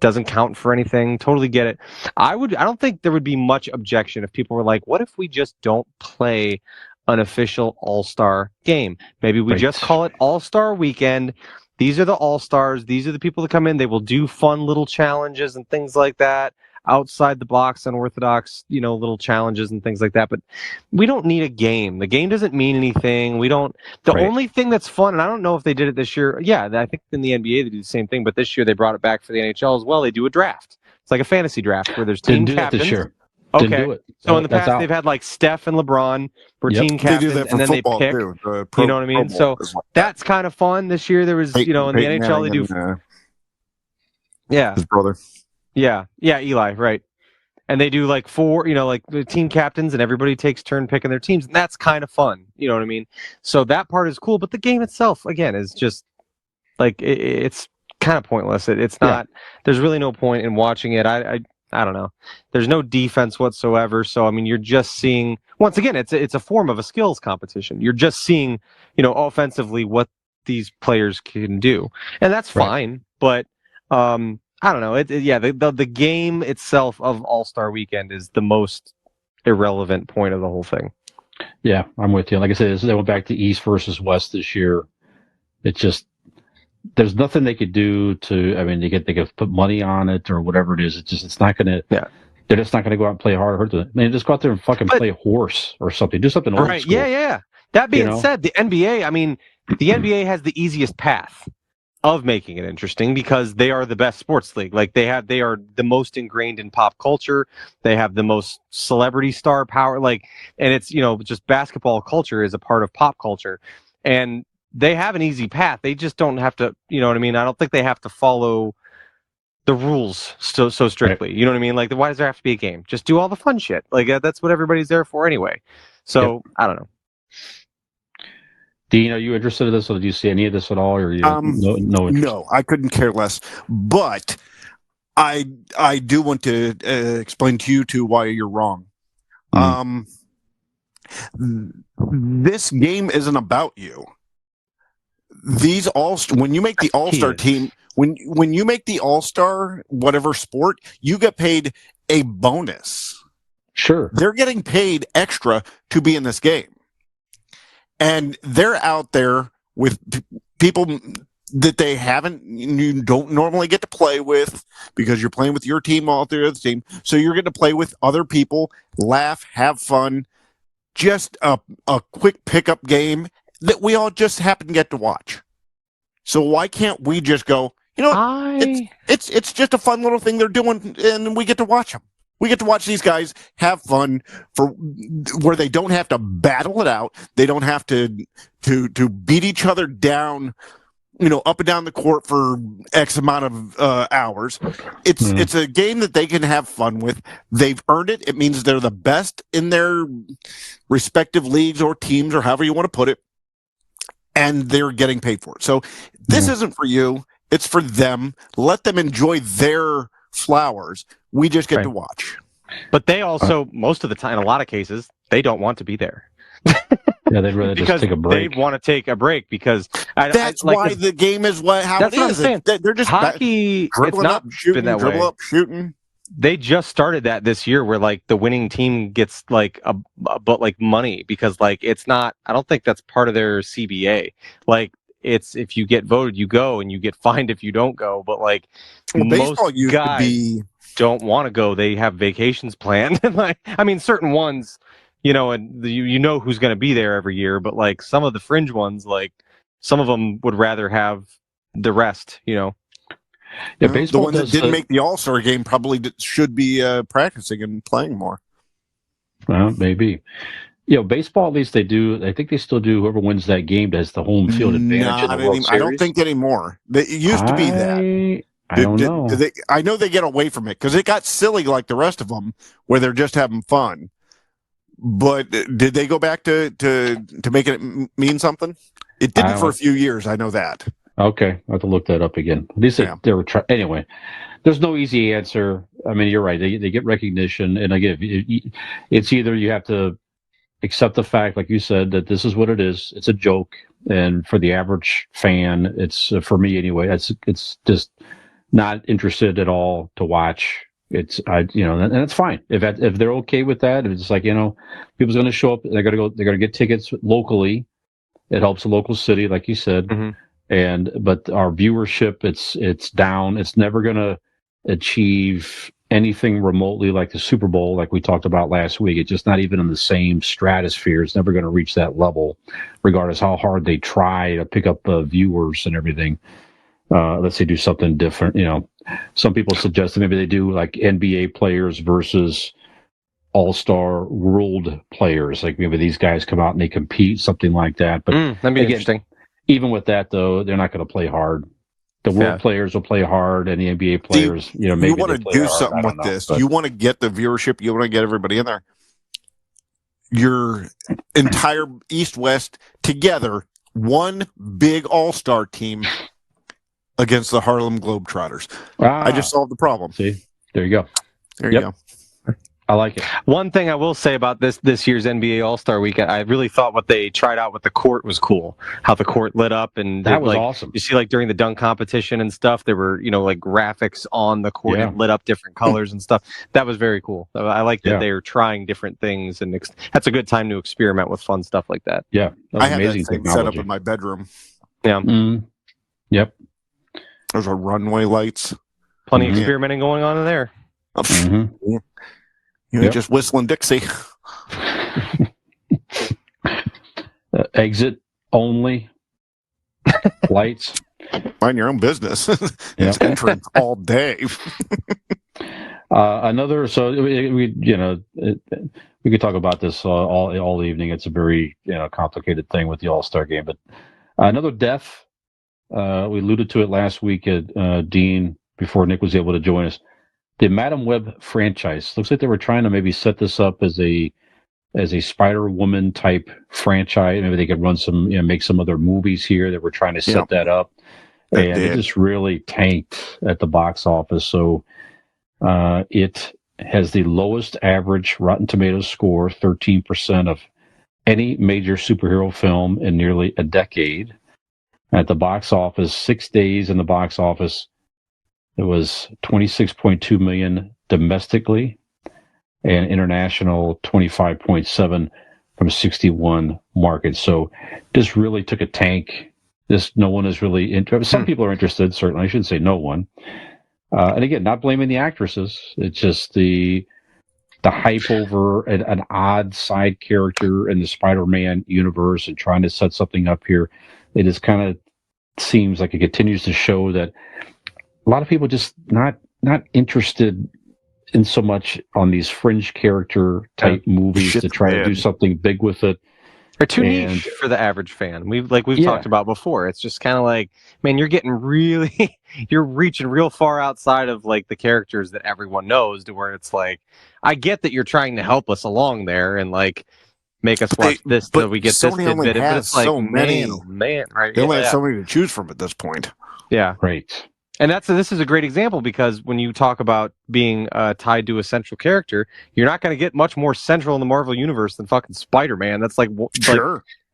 Doesn't count for anything. Totally get it. I don't think there would be much objection if people were like, what if we just don't play an official All-Star game? Maybe we just call it All-Star Weekend. These are the All-Stars. These are the people that come in. They will do fun little challenges and things like that. Outside the box, unorthodox, little challenges and things like that. But we don't need a game. The game doesn't mean anything. The only thing that's fun, and I don't know if they did it this year. Yeah, I think in the NBA they do the same thing, but this year they brought it back for the NHL as well. They do a draft. It's like a fantasy draft where there's team captains. This year. Okay. Didn't do it. So in the past they've had like Steph and LeBron were team captains, they do that for and then football they pick. Too. You know what I mean? So that's kind of fun. This year there was, in the NHL they do. Yeah. His brother. Yeah, Eli, right. And they do like 4, like the team captains, and everybody takes turn picking their teams, and that's kind of fun. You know what I mean? So that part is cool, but the game itself, again, is just like it's kind of pointless. It's not. There's really no point in watching it. I don't know. There's no defense whatsoever. So I mean, you're just seeing, once again, it's a form of a skills competition. You're just seeing, offensively what these players can do, and that's fine. But I don't know. The game itself of All-Star Weekend is the most irrelevant point of the whole thing. Yeah, I'm with you. Like I said, they went back to East versus West this year. It's just, there's nothing they could do to. I mean, they could put money on it or whatever it is. It's not going to. Yeah. They're just not going to go out and play hard. I mean, just go out there and fucking play horse or something. Do something old school. Yeah. That being said, the NBA. I mean, the NBA has the easiest path of making it interesting because they are the best sports league. Like they are the most ingrained in pop culture. They have the most celebrity star power. And it's, just basketball culture is a part of pop culture, and they have an easy path. They just don't have to, you know what I mean? I don't think they have to follow the rules so strictly. Right. You know what I mean? Like, why does there have to be a game? Just do all the fun shit. Like that's what everybody's there for anyway. So I don't know. Dean, are you interested in this, or do you see any of this at all, or you no interest? No, I couldn't care less. But I do want to explain to you two why you're wrong. This game isn't about you. These when you make the All-Star team, when you make the All-Star whatever sport, you get paid a bonus. Sure, they're getting paid extra to be in this game. And they're out there with people that you don't normally get to play with because you're playing with your team all through the team. So you're getting to play with other people, laugh, have fun. Just a quick pickup game that we all just happen to get to watch. So why can't we just go, it's just a fun little thing they're doing, and we get to watch them. We get to watch these guys have fun where they don't have to battle it out. They don't have to beat each other down, up and down the court for X amount of hours. It's a game that they can have fun with. They've earned it. It means they're the best in their respective leagues or teams or however you want to put it, and they're getting paid for it. So this isn't for you. It's for them. Let them enjoy their flowers. We just get to watch. But they also, most of the time, in a lot of cases, they don't want to be there. Yeah, they'd rather just take a break. They want to take a break because that's why the game is how it is. They're just hockey. It's not been that way. Shooting. They just started that this year, where like the winning team gets like money because it's not. I don't think that's part of their CBA. It's if you get voted, you go, and you get fined if you don't go. But most guys don't want to go. They have vacations planned. Certain ones, and you know who's going to be there every year. But some of the fringe ones, some of them would rather have the rest. Yeah, the ones that didn't make the All-Star game probably should be practicing and playing more. Maybe. Baseball, at least they do. I think they still do. Whoever wins that game has the home field advantage in the World Series. I don't think anymore. It used to be that. I don't know. I know they get away from it because it got silly like the rest of them, where they're just having fun. But did they go back to make it mean something? It didn't for a few years. I know that. Okay, I have to look that up again. At least they were trying. Anyway, there's no easy answer. I mean, you're right. They get recognition, and again, it's either you have to accept the fact, like you said, that this is what it is. It's a joke, and for the average fan, it's for me anyway. It's just not interested at all to watch. And that's fine if they're okay with that. If it's like people's going to show up, they're going to get tickets locally. It helps the local city, like you said. Mm-hmm. But our viewership, it's down. It's never going to achieve anything remotely like the Super Bowl, like we talked about last week. It's just not even in the same stratosphere. It's never going to reach that level, regardless how hard they try to pick up viewers and everything. Let's say do something different. Some people suggest that maybe they do like NBA players versus all-star world players. Like maybe these guys come out and they compete, something like that. But that'd be interesting. Even with that, though, they're not going to play hard. The world players will play hard, and the NBA players, maybe you want to do something with this. You want to get the viewership. You want to get everybody in there. Your entire East-West together, one big all-star team against the Harlem Globetrotters. I just solved the problem. See, there you go. There you go. I like it. One thing I will say about this year's NBA All-Star Weekend, I really thought what they tried out with the court was cool. How the court lit up, and that was awesome. You see, like during the dunk competition and stuff, there were like graphics on the court and lit up different colors and stuff. That was very cool. I like that they were trying different things, and that's a good time to experiment with fun stuff like that. Yeah, I had that thing set up in my bedroom. Yeah. Yep. There's a runway lights. Plenty of experimenting going on in there. You're just whistling Dixie. Exit only. Lights. Mind your own business. It's entrance all day. Another. So we could talk about this all evening. It's a very complicated thing with the All-Star game. But another death. We alluded to it last week at Dean before Nick was able to join us. The Madam Web franchise looks like they were trying to maybe set this up as a Spider-Woman type franchise. Maybe they could run some, make some other movies here. They were trying to set that up, and it just really tanked at the box office. So it has the lowest average Rotten Tomatoes score, 13% of any major superhero film in nearly a decade. At the box office, 6 days in the box office, it was 26.2 million domestically, and international 25.7 from 61 markets. So this really took a tank. No one is really interested. Some people are interested, certainly. I shouldn't say no one. And again, not blaming the actresses. It's just the hype over an odd side character in the Spider-Man universe and trying to set something up here. It is kind of seems like it continues to show that a lot of people just not interested in so much on these fringe character type movies to try to do something big with it. They're too niche for the average fan. We've talked about before. It's just kind of like, man, you're reaching real far outside of like the characters that everyone knows, to where it's like, I get that you're trying to help us along there and like make us watch this so we get Sony this only tidbit. But it's like, so many. man, right? They only have so many to choose from at this point. Yeah, right. And this is a great example, because when you talk about being tied to a central character, you're not going to get much more central in the Marvel universe than fucking Spider-Man. That's like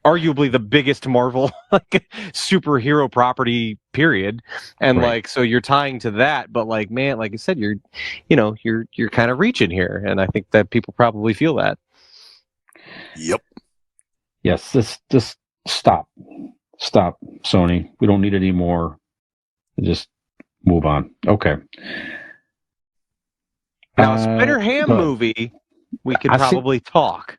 arguably the biggest Marvel superhero property, period. And so you're tying to that, but like, man, like I said, you're kind of reaching here, and I think that people probably feel that. Yep. Yes. Just stop, Sony. We don't need any more. Just move on. Okay. Now, a Spider-Ham movie, we could probably talk.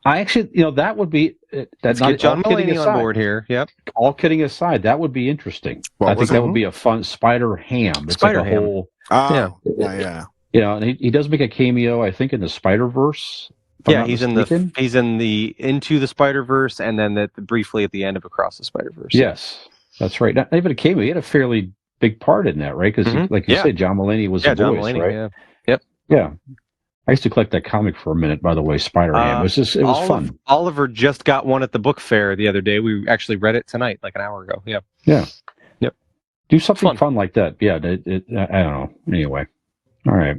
I actually, that would be. Let's get John Mulaney on board here. Yep. All kidding aside, that would be interesting. I think that would be a fun Spider-Ham. It's like a whole. Yeah. And he does make a cameo, I think, in the Spider-Verse I'm Yeah, not he's mistaken. he's in the Into the Spider-Verse, and then briefly at the end of Across the Spider-Verse. Yes, that's right. Now, even a cameo. He had a fairly big part in that, right? Because, like you Yeah. say, John Mulaney was Yeah, the John voice, Mulaney. right? Yeah. Yep. Yeah. I used to collect that comic for a minute, by the way, Spider-Ham. It was fun. Oliver just got one at the book fair the other day. We actually read it tonight, like an hour ago. Yeah. Yeah. Yep. Do something Fun. fun like that. Yeah. I don't know. Anyway. All right.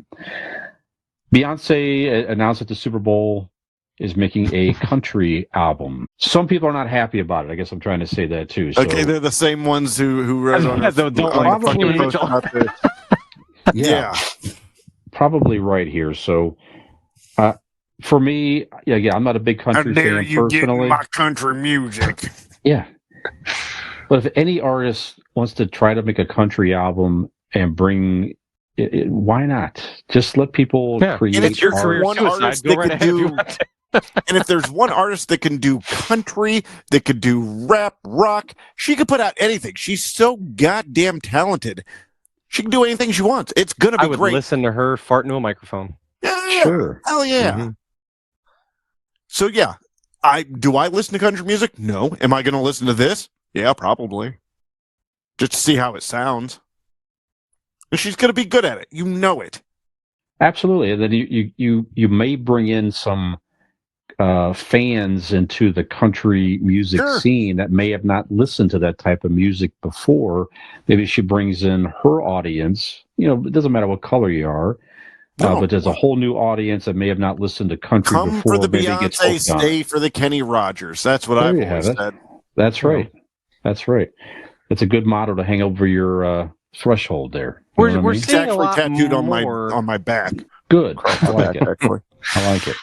Beyonce announced at the Super Bowl is making a country album. Some people are not happy about it. I guess I'm trying to say that too. So, Okay, they're the same ones who wrote on, Yeah, don't on like the fucking Joni post Mitchell. about the yeah, probably right here. So, for me, yeah, I'm not a big How country dare fan you get in personally. my country music? Yeah, but if any artist wants to try to make a country album and bring why not? Just let people create. And if Your there's career one suicide. artist Go that right can ahead if you do, want to. and if there's one artist that can do country, that could do rap, rock, she could put out anything. She's so goddamn talented. She can do anything she wants. It's gonna be I would great. listen to her fart into a microphone. Yeah, Sure. hell yeah. Mhm. So yeah, I listen to country music? No. Am I going to listen to this? Yeah, probably. Just to see how it sounds. And she's going to be good at it. You know it. Absolutely, and then you may bring in some fans into the country music Sure. scene that may have not listened to that type of music before. Maybe she brings in her audience. It doesn't matter what color you are, No. but there's a whole new audience that may have not listened to country Come before. for the maybe gets Beyonce, hooked on stay it. for the Kenny Rogers. That's what There I've you always have it. said. That's right. That's right. It's a good motto to hang over your threshold there. You know what I We're mean? It's seeing a actually lot tattooed more. on my back. Good. I like it. Actually. I like it.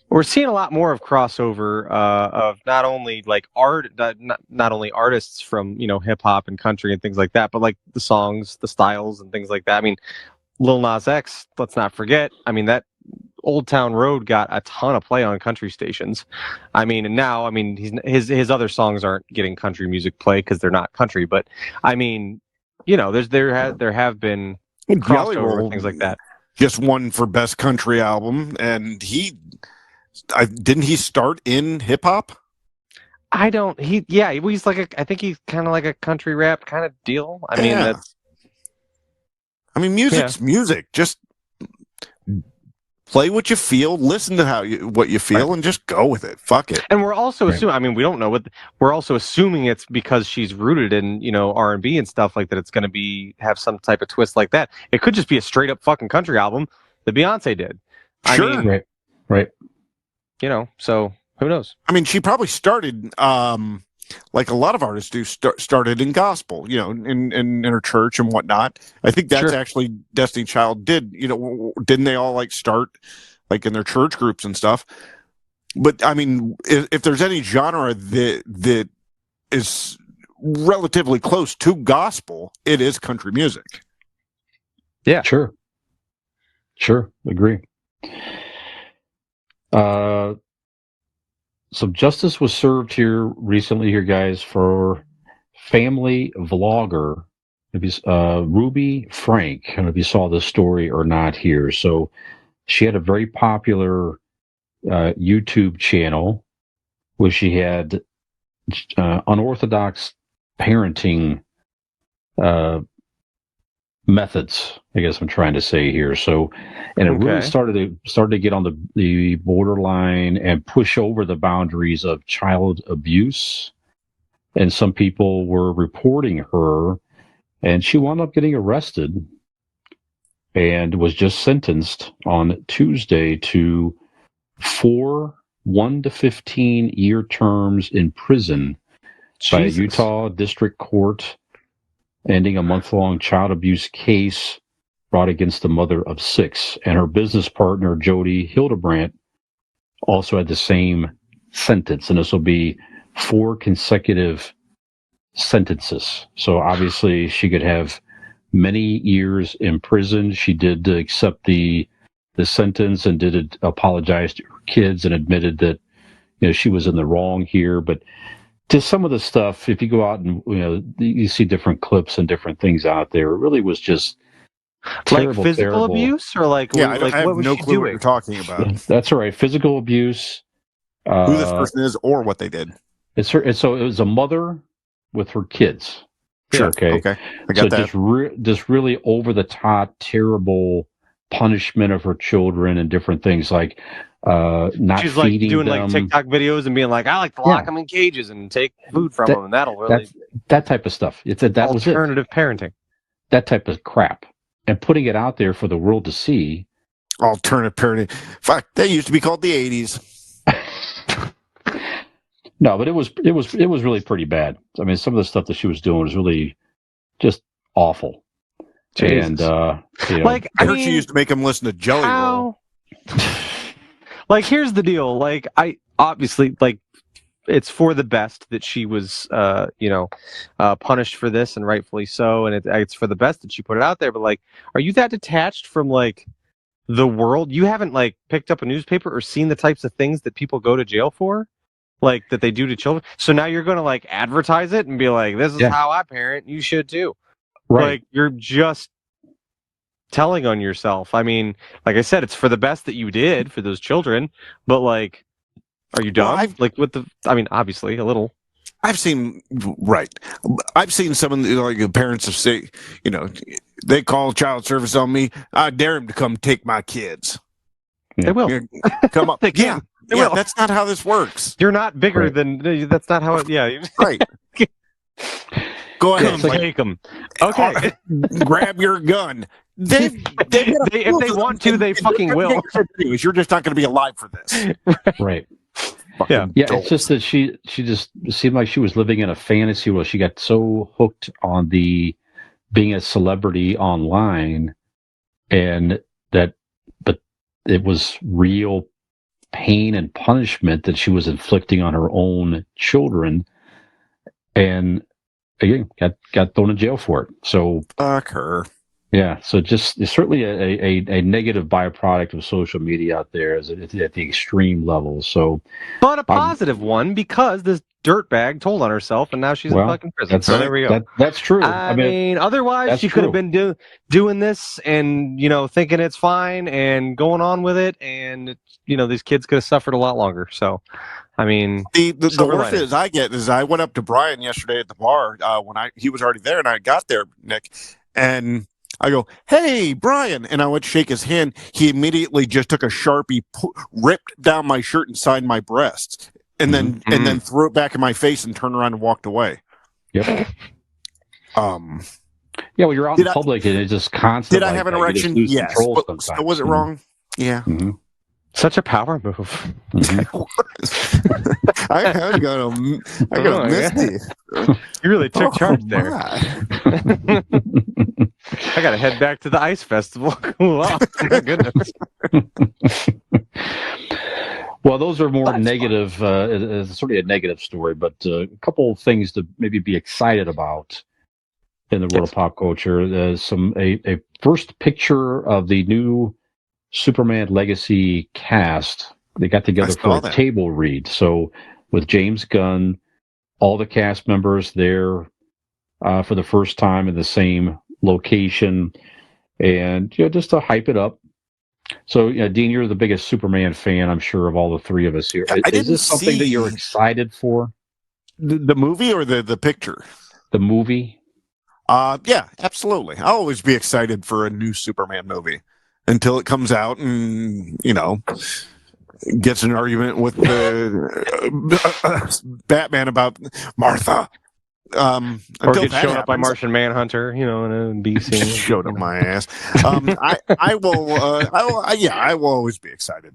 We're seeing a lot more of crossover of not only like not only artists from hip hop and country and things like that, but like the songs, the styles, and things like that. I mean, Lil Nas X. Let's not forget. I mean, that Old Town Road got a ton of play on country stations. I mean, and now his other songs aren't getting country music play because they're not country. But I mean, there have been Jelly crossover Roll things like that. just won for best country album, and didn't he start in hip hop? He's like I think he's kind of like a country rap kind of deal. I mean, Yeah. that's music's music. Just play what you feel, listen to what you feel, and just go with it. Fuck it. and we're also Right. assuming. I mean, we don't know we're also assuming it's because she's rooted in R&B and stuff like that. It's going to have some type of twist like that. It could just be a straight up fucking country album that Beyonce did. Sure. I mean, Right. So who knows? I mean, she probably started, like a lot of artists do, started in gospel, in her church and whatnot. I think that's Sure. actually Destiny Child did. Didn't they all like start like in their church groups and stuff? But I mean, if there's any genre that is relatively close to gospel, it is country music. Yeah. Sure. Agree. Some justice was served here recently, guys, for family vlogger, Ruby Franke. I don't know if you saw this story or not here. So she had a very popular YouTube channel where she had unorthodox parenting methods, I guess I'm trying to say here. So, and it really Okay. started to get on the borderline and push over the boundaries of child abuse. And some people were reporting her, and she wound up getting arrested and was just sentenced on Tuesday to 4 1 to 15-year terms in prison by a Jesus. Utah District Court, ending a month-long child abuse case brought against the mother of 6. And her business partner, Jody Hildebrandt, also had the same sentence. And this will be 4 consecutive sentences. So obviously she could have many years in prison. She did accept the sentence and did apologize to her kids and admitted that she was in the wrong here. But just some of the stuff, if you go out and you see different clips and different things out there, it really was just Terrible, like physical terrible. abuse, or like Yeah, I have what was no she clue what doing? you're talking about. Yeah, that's right. Physical abuse. Who this person is or what they did. It's her. So it was a mother with her kids. Sure. Okay. Okay. I So got that. just really over the top, terrible punishment of her children and different things like not She's like feeding doing them. like TikTok videos and being like, I like to lock them in cages and take food from That- them, and that'll really that type of stuff. That was it. alternative parenting. That type of crap, and putting it out there for the world to see. Alternative parenting. Fuck, they used to be called the 80s. No, but it was really pretty bad. I mean, some of the stuff that she was doing was really just awful. Jesus. And Like, I heard she used to make them listen to Jelly Roll. Like, here's the deal. Like, I obviously like it's for the best that she was, punished for this, and rightfully so. And it's for the best that she put it out there. But like, are you that detached from like the world? You haven't like picked up a newspaper or seen the types of things that people go to jail for, like that they do to children. So now you're going to like advertise it and be like, this is how I parent. You should too. right. Like, you're just telling on yourself. I mean, like I said, it's for the best that you did for those children, but like, are you dumb? Obviously a little. I've seen some of the like parents of say, they call child service on me. I dare them to come take my kids. They will. Come up. They can. They will. That's not how this works. You're not bigger than. That's not how it. Yeah. Right. Go ahead. Take them. Okay. Grab your gun. If they want to, they fucking will. You're just not going to be alive for this. Right. Yeah. It's just that she just seemed like she was living in a fantasy world. She got so hooked on the being a celebrity online, but it was real pain and punishment that she was inflicting on her own children, and again got thrown in jail for it. So fuck her. Yeah, so it's certainly a negative byproduct of social media out there at the extreme level. So, but a positive one, because this dirtbag told on herself and now she's in fucking prison. So there we go. That's true. I mean, otherwise she could have been doing this and thinking it's fine and going on with it, and these kids could have suffered a lot longer. So, I mean, the worst is I went up to Brian yesterday at the bar when he was already there, and I got there, Nick, and I go, "Hey, Brian," and I went to shake his hand. He immediately just took a Sharpie, ripped down my shirt and signed my breasts, and then threw it back in my face and turned around and walked away. Yep. Well, you're out in public and it's just constant. Did I have an erection? Yes. But was it wrong? Yeah. Mm-hmm. Such a power move. Mm-hmm. I got misty. You really took charge there. I gotta head back to the ice festival. Cool off. My goodness. Well, those are more negative. It's sort of a negative story, but a couple of things to maybe be excited about in the world of pop culture. There's a first picture of the new Superman Legacy cast. They got together for a table read. So with James Gunn, all the cast members there for the first time in the same location, and just to hype it up. So, Dean, you're the biggest Superman fan, I'm sure, of all the three of us here. Is this something that you're excited for? The movie or the picture? The movie? Yeah, absolutely. I'll always be excited for a new Superman movie until it comes out and, gets an argument with the Batman about Martha. Or get shown up by Martian Manhunter, in a B scene. Showed up my ass. I will always be excited.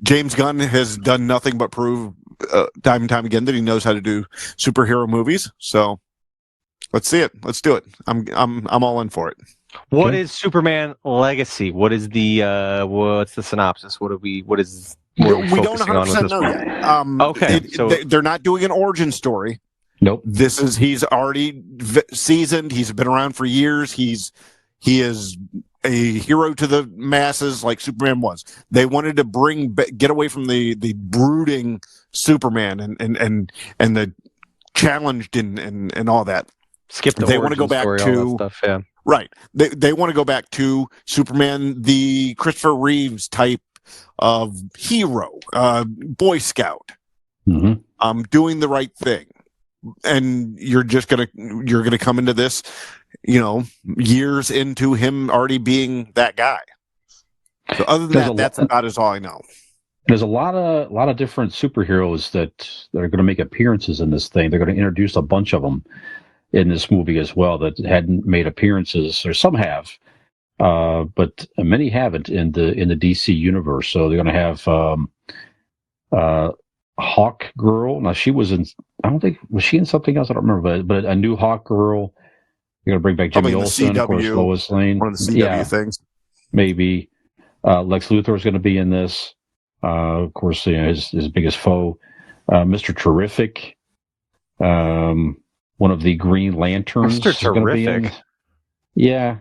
James Gunn has done nothing but prove time and time again that he knows how to do superhero movies. So let's see it. Let's do it. I'm all in for it. What is Superman Legacy? What is what's the synopsis? What we don't 100% know yet. Okay, so they're not doing an origin story. Nope. He's already seasoned. He's been around for years. He is a hero to the masses like Superman was. They wanted to get away from the brooding Superman and the challenged and all that. Skip the they want to go back to stuff, yeah. Right. They want to go back to Superman, the Christopher Reeves type of hero, Boy Scout, doing the right thing. And you're gonna come into this, years into him already being that guy. So other than that, that's about as all I know. There's a lot of different superheroes that are going to make appearances in this thing. They're going to introduce a bunch of them in this movie as well that hadn't made appearances, or some have, but many haven't in the DC universe. So they're going to have Hawk Girl. Now she was in. I don't think was she in something else. I don't remember, but a new Hawk Girl. You're going to bring back Jimmy Olsen, of course, Lois Lane. One of the CW things, maybe. Lex Luthor is going to be in this. Of course, his biggest foe, Mr. Terrific. One of the Green Lanterns. Mr. Terrific. Yeah.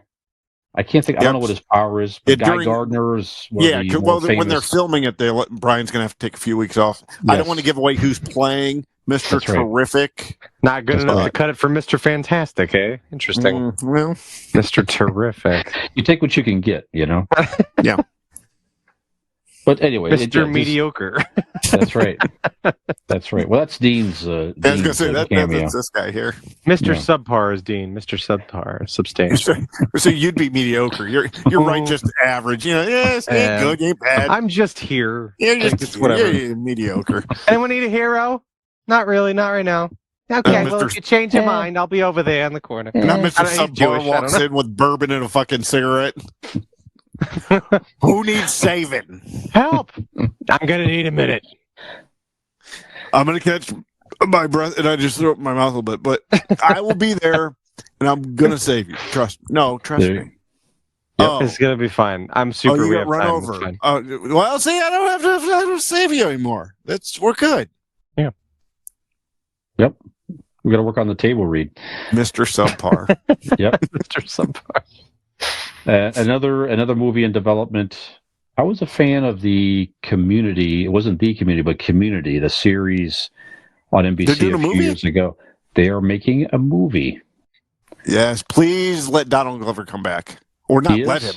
I can't think. I don't know what his power is. But Guy Gardner is. When they're filming it, Brian's going to have to take a few weeks off. Yes. I don't want to give away who's playing Mr. Terrific. Not good enough to cut it for Mr. Fantastic, eh? Interesting. Well, Mr. Terrific. You take what you can get, Yeah. But anyway, Mr. Mediocre. That's right. That's right. Well, that's Dean's. I was going to say that's this guy here. Mr. Subpar is Dean. Mr. Subpar, substantial. So you'd be mediocre. You're right, just average. Yes, ain't good, ain't bad. I'm just here. You're mediocre. Anyone need a hero? Not really. Not right now. Okay, well, if you change your mind, I'll be over there in the corner. Now Mr. Subpar walks in with bourbon and a fucking cigarette. Who needs saving? Help! I'm gonna need a minute. I'm gonna catch my breath, and I just throw up my mouth a little bit, but I will be there, and I'm gonna save you. Trust me. Yep. It's gonna be fine. I'm super. You got run over. Well, see, I don't have to save you anymore. We're good. Yeah. Yep. We got to work on the table read. Mr. Subpar. Yep. Mr. Subpar. Another movie in development. I was a fan of the Community. It wasn't the Community, but Community, the series on NBC a few years ago. They are making a movie. Yes, please let Donald Glover come back, or not let him.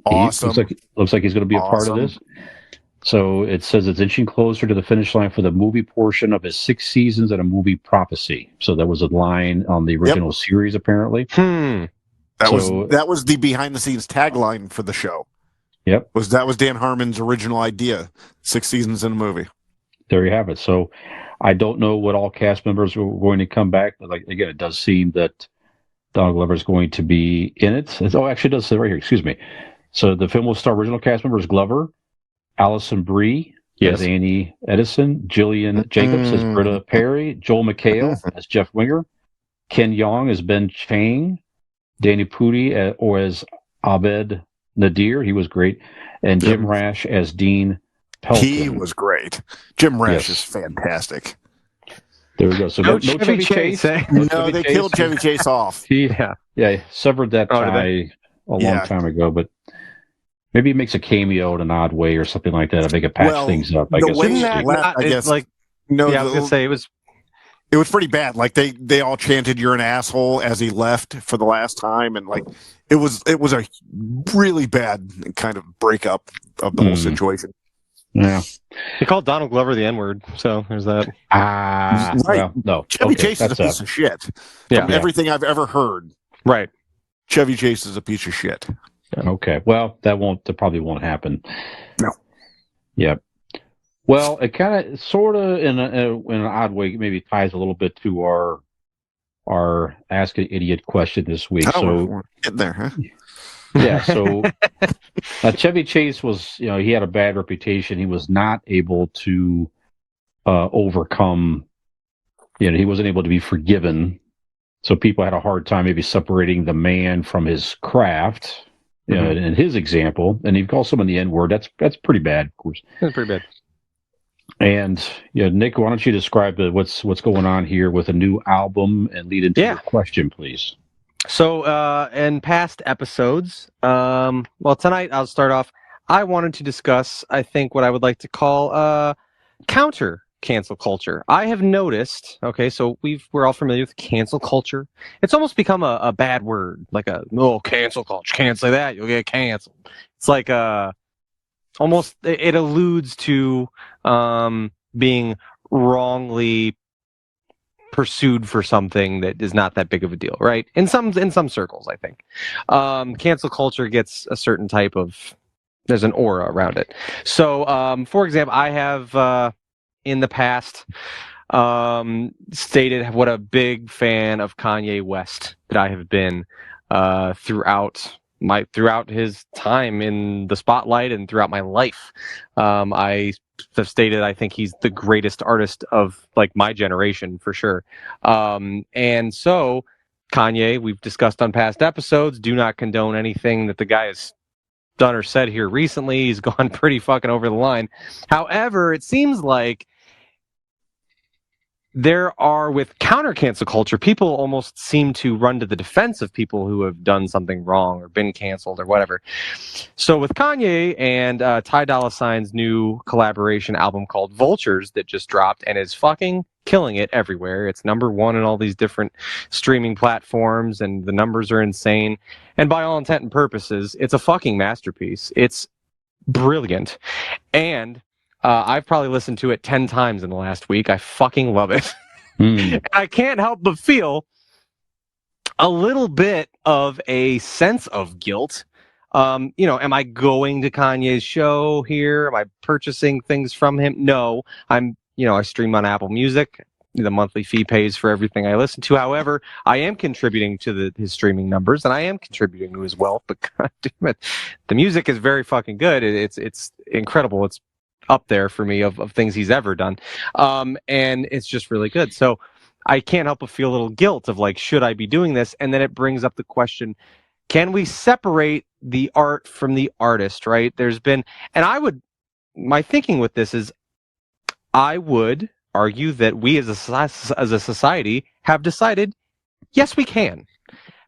Awesome. Looks like he's going to be a part of this. So it says it's inching closer to the finish line for the movie portion of his 6 seasons and a movie prophecy. So that was a line on the original series, apparently. That was the behind the scenes tagline for the show. Yep. That was Dan Harmon's original idea. 6 seasons in a movie. There you have it. So I don't know what all cast members are going to come back, but again, it does seem that Donald Glover is going to be in it. Actually, it does say right here. Excuse me. So the film will star original cast members Glover, Alison Brie as Annie Edison, Jillian Jacobs as Britta Perry, Joel McHale as Jeff Winger, Ken Jeong as Ben Chang, Danny Pudi as Abed Nadir, he was great, and Jim Rash as Dean Pelton. He was great. Jim Rash is fantastic. There we go. So no Chevy Chase. No, they killed Chevy Chase off. He severed that tie a long time ago, but maybe he makes a cameo in an odd way or something like that. I think it patch things up. I guess. I was gonna say it was pretty bad. Like they all chanted "You're an asshole" as he left for the last time, and like it was a really bad kind of breakup of the whole situation. Yeah, he called Donald Glover the N-word, so there's that. Right. Well, no, Chevy Chase is a piece of shit. From everything I've ever heard, right? Chevy Chase is a piece of shit. Okay, well, that probably won't happen. No. Yep. Well, it kind of, sort of, in an odd way, maybe ties a little bit to our Ask an Idiot question this week. So get there, huh? Yeah. So Chevy Chase was, he had a bad reputation. He was not able to overcome. He wasn't able to be forgiven. So people had a hard time maybe separating the man from his craft. In his example, and he calls someone the N-word. That's pretty bad, of course. That's pretty bad. And Nick, why don't you describe what's going on here with a new album and lead into your question, please? So, in past episodes, tonight I'll start off. I wanted to discuss, I think, what I would like to call counter cancel culture. I have noticed, okay, so we're all familiar with cancel culture. It's almost become a bad word, like cancel culture. Can't say that, you'll get canceled. It's like almost it alludes to being wrongly pursued for something that is not that big of a deal, right? In some circles, I think cancel culture gets a certain type of, there's an aura around it. So, for example, I have in the past stated what a big fan of Kanye West that I have been throughout his time in the spotlight and throughout my life. I have stated I think he's the greatest artist of like my generation for sure. And so Kanye, we've discussed on past episodes, do not condone anything that the guy has done or said here recently. He's gone pretty fucking over the line. However, it seems like there are, with counter cancel culture, people almost seem to run to the defense of people who have done something wrong or been canceled or whatever. So with Kanye and Ty Dolla $ign's new collaboration album called Vultures that just dropped and is fucking killing it everywhere. It's #1 in all these different streaming platforms and the numbers are insane. And by all intent and purposes, it's a fucking masterpiece. It's brilliant. And I've probably listened to it 10 times in the last week. I fucking love it. I can't help but feel a little bit of a sense of guilt. Am I going to Kanye's show here? Am I purchasing things from him? No. I stream on Apple Music. The monthly fee pays for everything I listen to. However, I am contributing to his streaming numbers, and I am contributing to his wealth. But God damn it, the music is very fucking good. It's incredible. It's up there for me of things he's ever done. And it's just really good. So I can't help but feel a little guilt of like, should I be doing this? And then it brings up the question, can we separate the art from the artist, right? My thinking with this is, I would argue that we as a society have decided, yes, we can.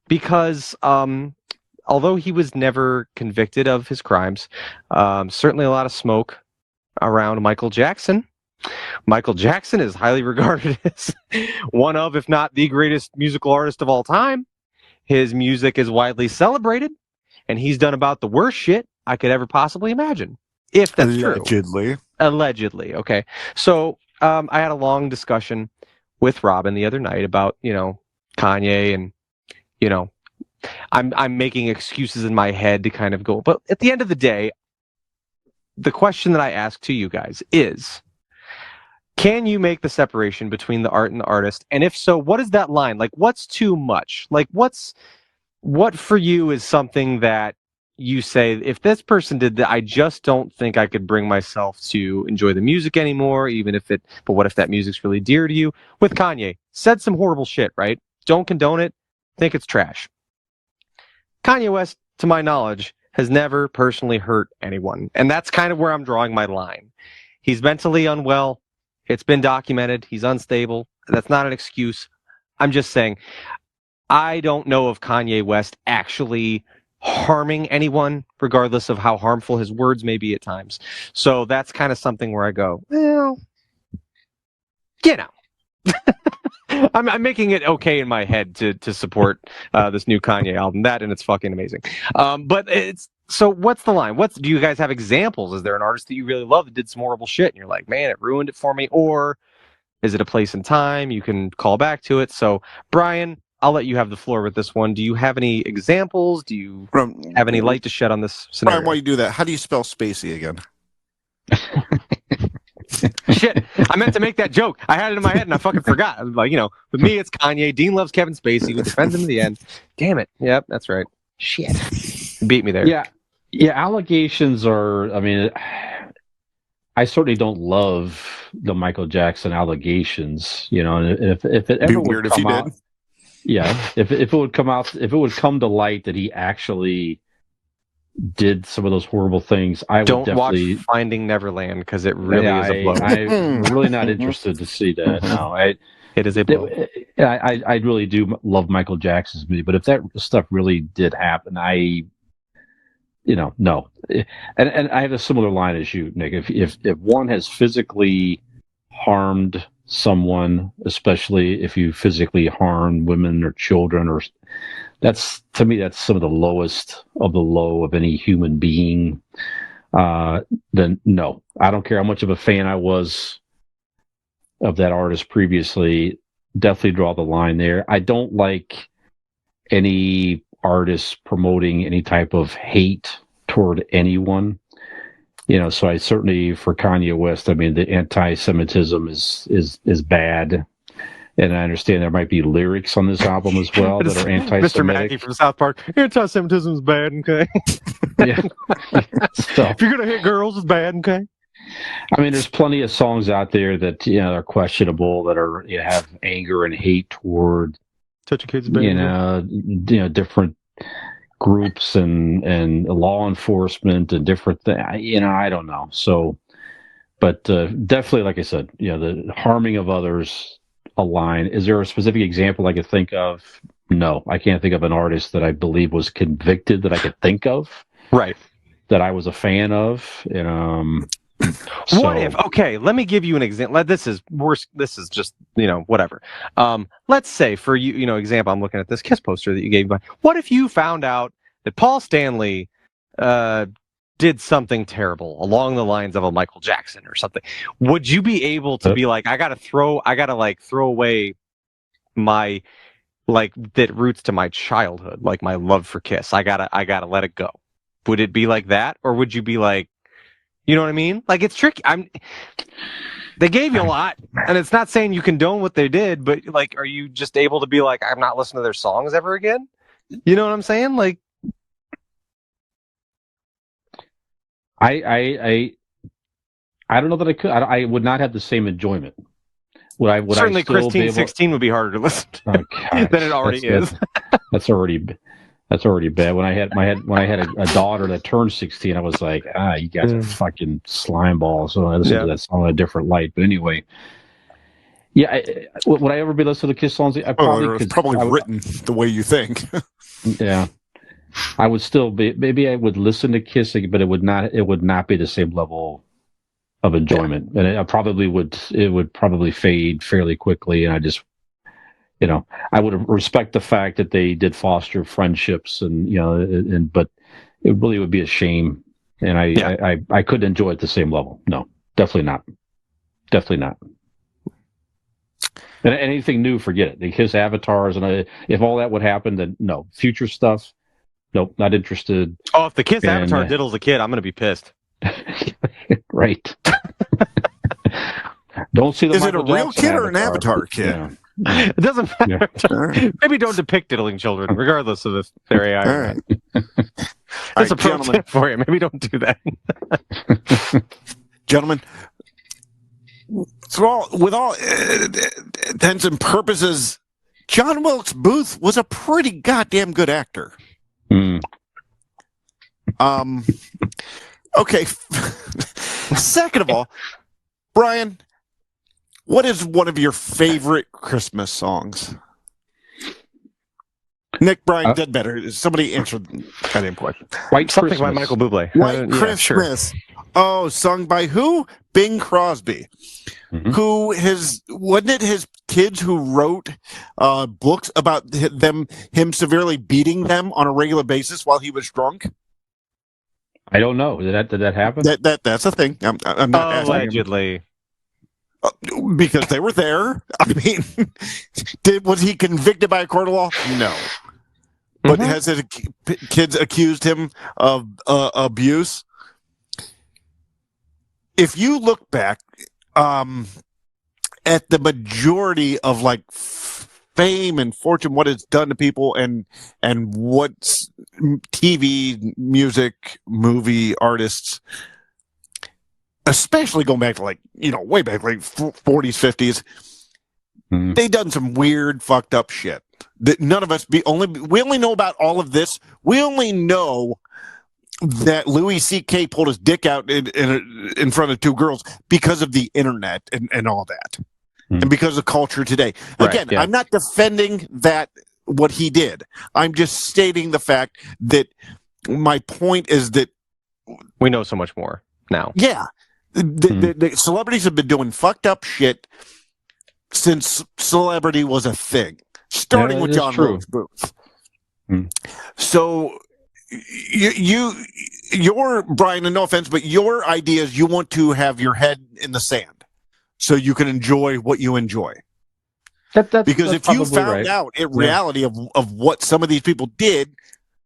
Because although he was never convicted of his crimes, certainly a lot of smoke around Michael Jackson. Michael Jackson is highly regarded as one of, if not the greatest musical artist of all time. His music is widely celebrated, and he's done about the worst shit I could ever possibly imagine. If that's true. Allegedly. Okay. So I had a long discussion with Robin the other night about, Kanye and, I'm making excuses in my head to kind of go. But at the end of the day, the question that I ask to you guys is, can you make the separation between the art and the artist? And if so, what is that line? Like, what's too much? Like, what for you is something that you say, if this person did that, I just don't think I could bring myself to enjoy the music anymore, but what if that music's really dear to you? With Kanye, said some horrible shit, right? Don't condone it, think it's trash. Kanye West, to my knowledge, has never personally hurt anyone. And that's kind of where I'm drawing my line. He's mentally unwell. It's been documented. He's unstable. That's not an excuse. I'm just saying, I don't know of Kanye West actually harming anyone, regardless of how harmful his words may be at times. So that's kind of something where I go, well, I'm making it okay in my head to support this new Kanye album. That, and it's fucking amazing. But so what's the line? Do you guys have examples? Is there an artist that you really love that did some horrible shit and you're like, man, it ruined it for me? Or is it a place and time? You can call back to it. So Brian, I'll let you have the floor with this one. Do you have any examples? Do you have any light to shed on this scenario? Brian, while you do that, how do you spell Spacey again? Shit, I meant to make that joke. I had it in my head and I fucking forgot. I was like, with me it's Kanye. Dean loves Kevin Spacey, who defends him in the end. Damn it. Yep, that's right. Shit. Beat me there. Yeah, allegations are, I certainly don't love the Michael Jackson allegations, and if it ever would come out, if it would come out, if it would come to light that he actually did some of those horrible things, I would definitely watch Finding Neverland, because it really is a blow. I'm really not interested to see that. No, it is a blow. I really do love Michael Jackson's music, but if that stuff really did happen, no. And I have a similar line as you, Nick. If one has physically harmed someone, especially if you physically harm women or children, or that's, to me, that's some of the lowest of the low of any human being, then no, I don't care how much of a fan I was of that artist previously, definitely draw the line there. I don't like any artists promoting any type of hate toward anyone. So I certainly, for Kanye West, I mean, the anti-Semitism is bad, and I understand there might be lyrics on this album as well that are anti-Semitic. Mr. Mackey from South Park. Anti-Semitism is bad, okay? Yeah. So, if you're gonna hit girls, it's bad, okay? I mean, there's plenty of songs out there that are questionable, that are have anger and hate toward Touch a kid's bad. Different groups and law enforcement and different things. I don't know. So, but definitely, like I said, the harming of others, a line. Is there a specific example I could think of? No, I can't think of an artist that I believe was convicted that I could think of. Right. That I was a fan of. What if? Okay, let me give you an example. This is worse. This is just whatever. Let's say for you, example. I'm looking at this Kiss poster that you gave me. What if you found out that Paul Stanley did something terrible along the lines of a Michael Jackson or something? Would you be able to be like, I gotta throw away my that roots to my childhood, like my love for Kiss. I gotta let it go. Would it be like that, or would you be like? You know what I mean? Like, it's tricky. They gave you a lot, and it's not saying you condone what they did, but like, are you just able to be like, I'm not listening to their songs ever again? You know what I'm saying? Like, I don't know that I could. I would not have the same enjoyment. Certainly, Christine 16 would be harder to listen to than it already is. That's already bad. When I had a daughter that turned 16, I was like, you guys are fucking slime balls. So I listened to that song in a different light. But anyway, would I ever be listening to Kiss songs? I probably written the way you think. Yeah, I would still be. Maybe I would listen to Kiss, but it would not be the same level of enjoyment, and it would probably fade fairly quickly, and I just. I would respect the fact that they did foster friendships, and but it really would be a shame, and I couldn't enjoy it at the same level. No, definitely not. And anything new, forget it. The Kiss avatars, and if all that would happen, then no. Future stuff, nope, not interested. Oh, if the Kiss avatar diddles a kid, I'm gonna be pissed. Right. Don't see the. Is it a real kid or an avatar kid? Yeah. It doesn't matter. Yeah. Maybe don't depict diddling children, regardless of if they're AI. All right. That's a pro tip for you. Maybe don't do that. Gentlemen, with all intents and purposes, John Wilkes Booth was a pretty goddamn good actor. Okay. Second of all, Brian, what is one of your favorite Christmas songs? Nick, Brian, did better. Somebody answered the goddamn question. White Something Christmas. by Michael Bublé. White Christmas. Sure. Oh, sung by who? Bing Crosby. Mm-hmm. Wasn't it his kids who wrote books about him severely beating them on a regular basis while he was drunk? I don't know. Did that happen? That's a thing. I'm not asking allegedly. Because they were there. I mean, was he convicted by a court of law? No. But has his kids accused him of abuse? If you look back at the majority of fame and fortune, what it's done to people, and what's TV, music, movie artists, especially going back to way back 40s, 50s, they done some weird, fucked up shit that none of us we only know about all of this. We only know that Louis C.K. pulled his dick out in front of two girls because of the internet and all that, and because of culture today. Again, I'm not defending what he did. I'm just stating the fact that my point is that we know so much more now. Yeah. The celebrities have been doing fucked up shit since celebrity was a thing, starting with John Wilkes Booth. So you're Brian, and no offense, but your idea is you want to have your head in the sand so you can enjoy what you enjoy. Because if you found out in reality of what some of these people did,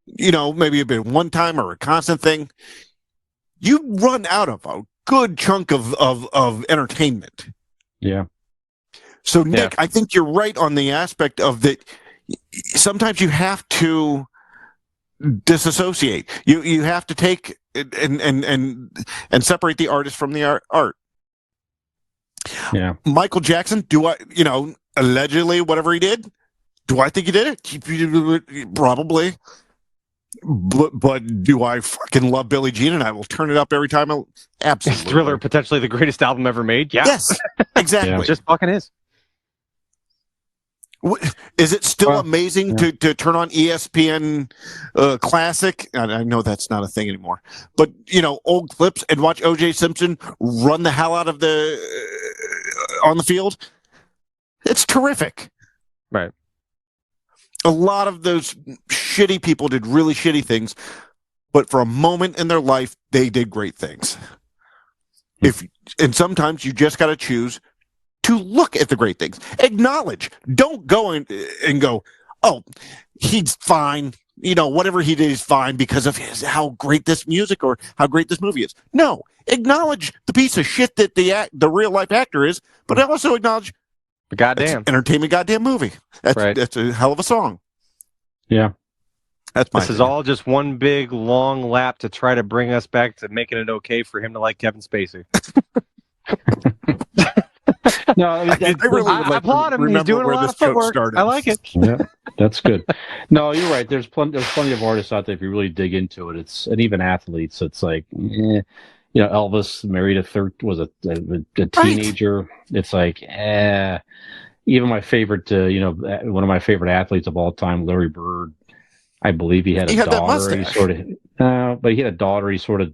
maybe a bit one time or a constant thing, you run out of a good chunk of entertainment. Yeah. So Nick, I think you're right on the aspect of that. Sometimes you have to disassociate. You have to take and separate the artist from the art. Yeah. Michael Jackson, allegedly whatever he did, do I think he did it? Probably. But do I fucking love Billie Jean and I will turn it up every time? Absolutely. Is Thriller potentially the greatest album ever made? Yeah. Yes, exactly. It just fucking is. Is it still amazing to turn on ESPN Classic? I know that's not a thing anymore, but old clips and watch O.J. Simpson run the hell out of on the field? It's terrific. Right. A lot of those shitty people did really shitty things, but for a moment in their life, they did great things. And sometimes you just got to choose to look at the great things. Acknowledge. Don't go and go, oh, he's fine. Whatever he did is fine because of how great this music or how great this movie is. No. Acknowledge the piece of shit that the real life actor is, but also acknowledge goddamn entertainment goddamn movie. That's a hell of a song. Yeah. This is all just one big long lap to try to bring us back to making it okay for him to like Kevin Spacey. No, I really I applaud him. He's doing a lot of footwork. I like it. Yeah, that's good. No, you're right. There's plenty of artists out there if you really dig into it. And even athletes. It's like, Elvis married was a teenager. Right. It's like, even my favorite, one of my favorite athletes of all time, Larry Bird. I believe he had a daughter. He sort of, but he had a daughter. He sort of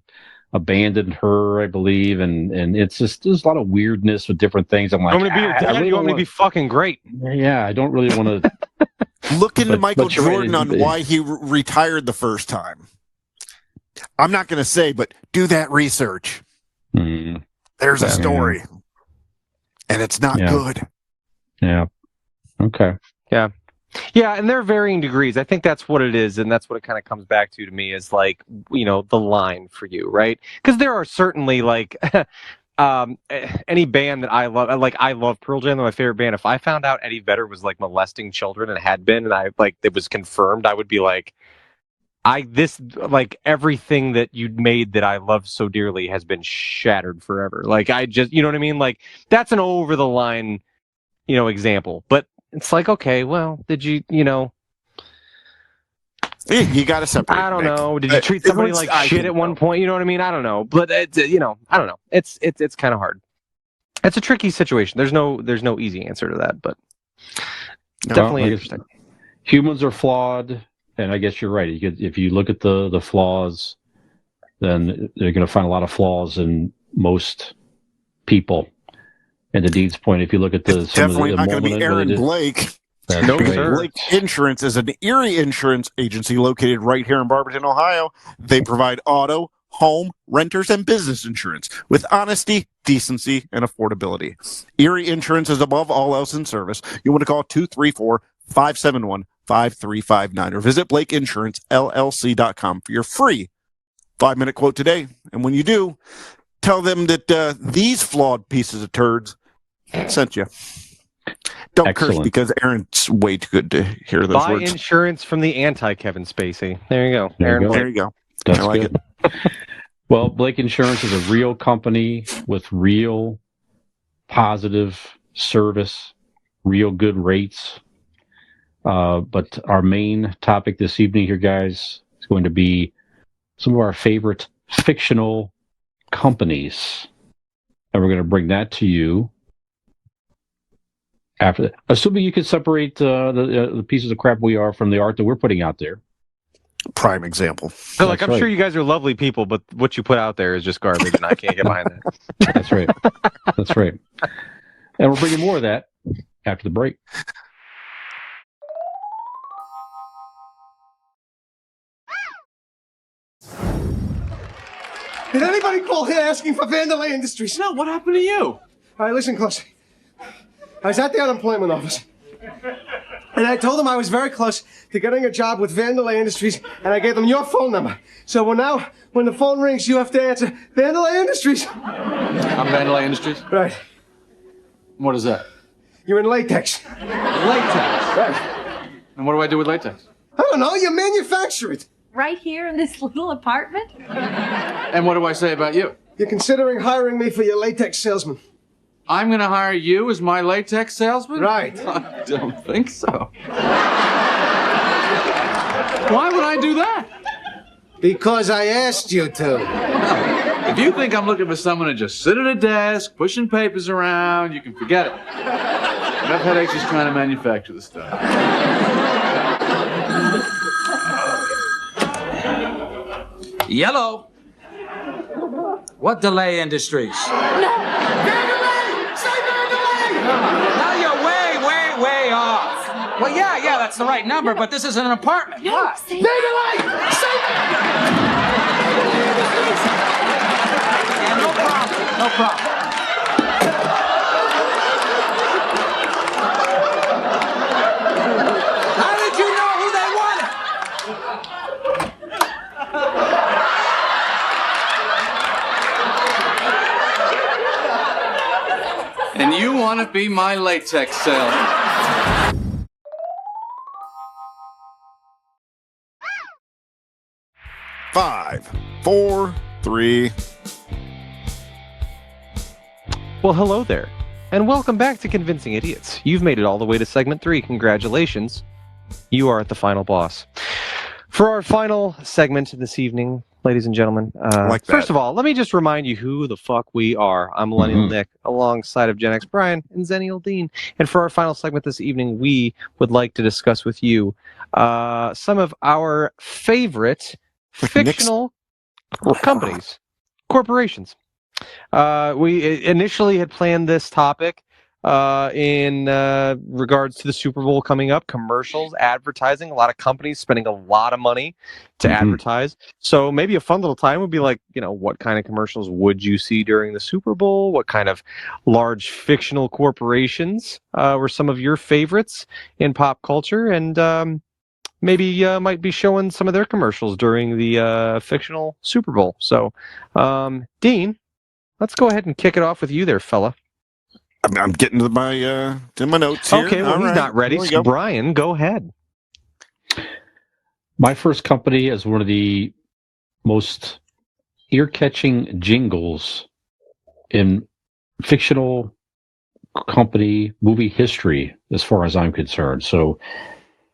abandoned her, I believe, and it's just there's a lot of weirdness with different things. I'm like, I'm gonna be your dad. You want me to be fucking great? Yeah, I don't really want to look into Michael Jordan on why he retired the first time. I'm not going to say, but do that research. There's a story, and it's not good. Yeah. Okay. Yeah. Yeah, and there are varying degrees. I think that's what it is, and that's what it kind of comes back to me is like, the line for you, right? Because there are certainly like any band that I love, like I love Pearl Jam, they're my favorite band. If I found out Eddie Vedder was like molesting children and had been, and it was confirmed, I would be like, everything that you made that I love so dearly has been shattered forever. Like I just, you know what I mean? Like that's an over the line, example, but. It's like, okay, well, did you, You got to separate. I don't know. Did you treat somebody like shit at one point? You know what I mean? I don't know. But, I don't know. It's kind of hard. It's a tricky situation. There's no easy answer to that, but definitely interesting. Humans are flawed, and I guess you're right. If you look at the flaws, then they're going to find a lot of flaws in most people. And to Dean's point, if you look at definitely not going to be Aaron Blake. No, sir. Blake Insurance is an Erie insurance agency located right here in Barberton, Ohio. They provide auto, home, renters, and business insurance with honesty, decency, and affordability. Erie Insurance is above all else in service. You want to call 234-571-5359 or visit BlakeInsuranceLLC.com for your free 5-minute quote today. And when you do, tell them that these flawed pieces of turds sent you. Don't curse because Aaron's way too good to hear those words. Buy insurance from the anti-Kevin Spacey. There you go. There you go. That's I like good. Well, Blake Insurance is a real company with real positive service, real good rates. But our main topic this evening here, guys, is going to be some of our favorite fictional companies. And we're going to bring that to you after that. Assuming you can separate the pieces of crap we are from the art that we're putting out there. Prime example. So, like, That's I'm sure right. you guys are lovely people, but what you put out there is just garbage, and I can't get behind that. That's right. That's right. And we're bringing more of that after the break. Did anybody call here asking for Vanderlei Industries? No, what happened to you? All right, listen close. I was at the unemployment office, and I told them I was very close to getting a job with Vanderlei Industries, and I gave them your phone number. So now, when the phone rings, you have to answer, Vanderlei Industries. I'm Vanderlei Industries. Right. What is that? You're in latex. Latex. Right. And what do I do with latex? I don't know, you manufacture it. Right here in this little apartment? And what do I say about you? You're considering hiring me for your latex salesman. I'm going to hire you as my latex salesman? Right. I don't think so. Why would I do that? Because I asked you to. If you think I'm looking for someone to just sit at a desk, pushing papers around, you can forget it. Enough headaches just trying to manufacture the stuff. Yellow. What delay industries? Vanderlei! Say Vanderlei! Now you're way off. Well, yeah, that's the right number, but this isn't an apartment. What? Vanderlei! Say Yeah, no problem. How did you know who they wanted? And you want to be my latex salesman. Five, four, three. Well, hello there, and welcome back to Convincing Idiots. You've made it all the way to segment 3. Congratulations. You are at the final boss. For our final segment this evening, ladies and gentlemen, Like that. first of all, let me just remind you who the fuck we are. I'm Millennial Nick, alongside of Gen X Brian and Zennial Dean. And for our final segment this evening, we would like to discuss with you some of our favorite fictional companies, corporations. We initially had planned this topic in regards to the Super Bowl coming up, commercials, advertising, a lot of companies spending a lot of money to advertise. So maybe a fun little time would be like, what kind of commercials would you see during the Super Bowl? What kind of large fictional corporations were some of your favorites in pop culture? And maybe might be showing some of their commercials during the fictional Super Bowl. So, Dean, let's go ahead and kick it off with you there, fella. I'm getting to my notes here. Okay, well, All he's right, not ready. here we So go. Brian, go ahead. My first company is one of the most ear-catching jingles in fictional company movie history, as far as I'm concerned. So,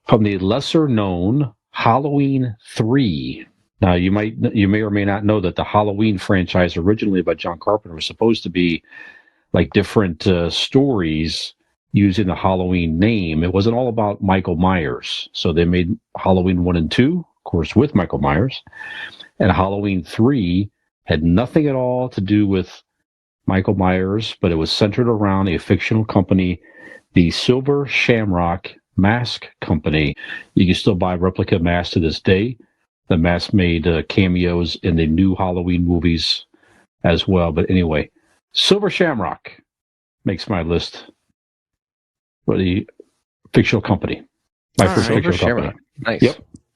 from the lesser-known Halloween 3. Now, you may or may not know that the Halloween franchise, originally by John Carpenter, was supposed to be like different stories using the Halloween name. It wasn't all about Michael Myers. So they made Halloween 1 and 2, of course, with Michael Myers. And Halloween 3 had nothing at all to do with Michael Myers, but it was centered around a fictional company, the Silver Shamrock Mask Company. You can still buy replica masks to this day. The mask made cameos in the new Halloween movies as well. But anyway, Silver Shamrock makes my list for the fictional company. My All first right. fictional Silver company. Nice.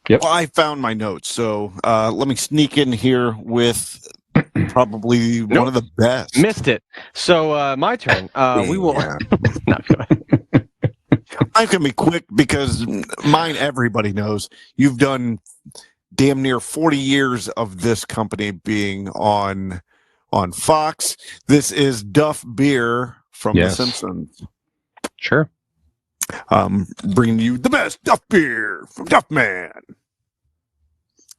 Yep. Well, I found my notes, so let me sneak in here with probably one of the best. Missed it. So my turn. We will. Yeah. No, go ahead. I'm gonna be quick because mine everybody knows. You've done damn near 40 years of this company being on Fox. This is Duff Beer from Yes. The Simpsons. Sure. Bringing you the best Duff Beer from Duff Man.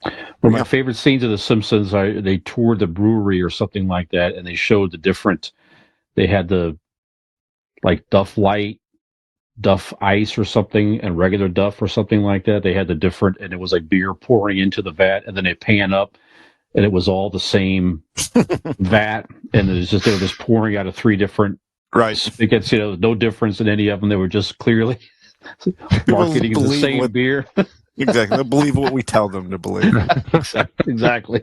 One of my favorite scenes of The Simpsons, they toured the brewery or something like that, and they showed the different. They had the like Duff Light, Duff Ice or something and regular Duff or something like that. They had the different, and it was like beer pouring into the vat, and then they pan up, and it was all the same vat, and it was just they were just pouring out of 3 different spigots. No difference in any of them. They were just clearly marketing the same beer. Exactly. They'll believe what we tell them to believe. Exactly.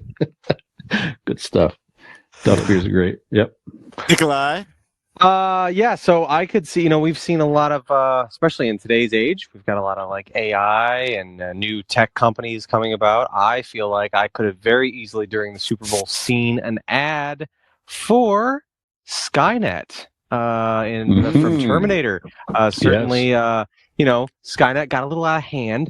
Good stuff. Duff beers are great. Yep. Nikolai? Yeah, so I could see, we've seen a lot of, especially in today's age, we've got a lot of like AI and new tech companies coming about. I feel like I could have very easily during the Super Bowl seen an ad for Skynet from Terminator. Certainly, Skynet got a little out of hand.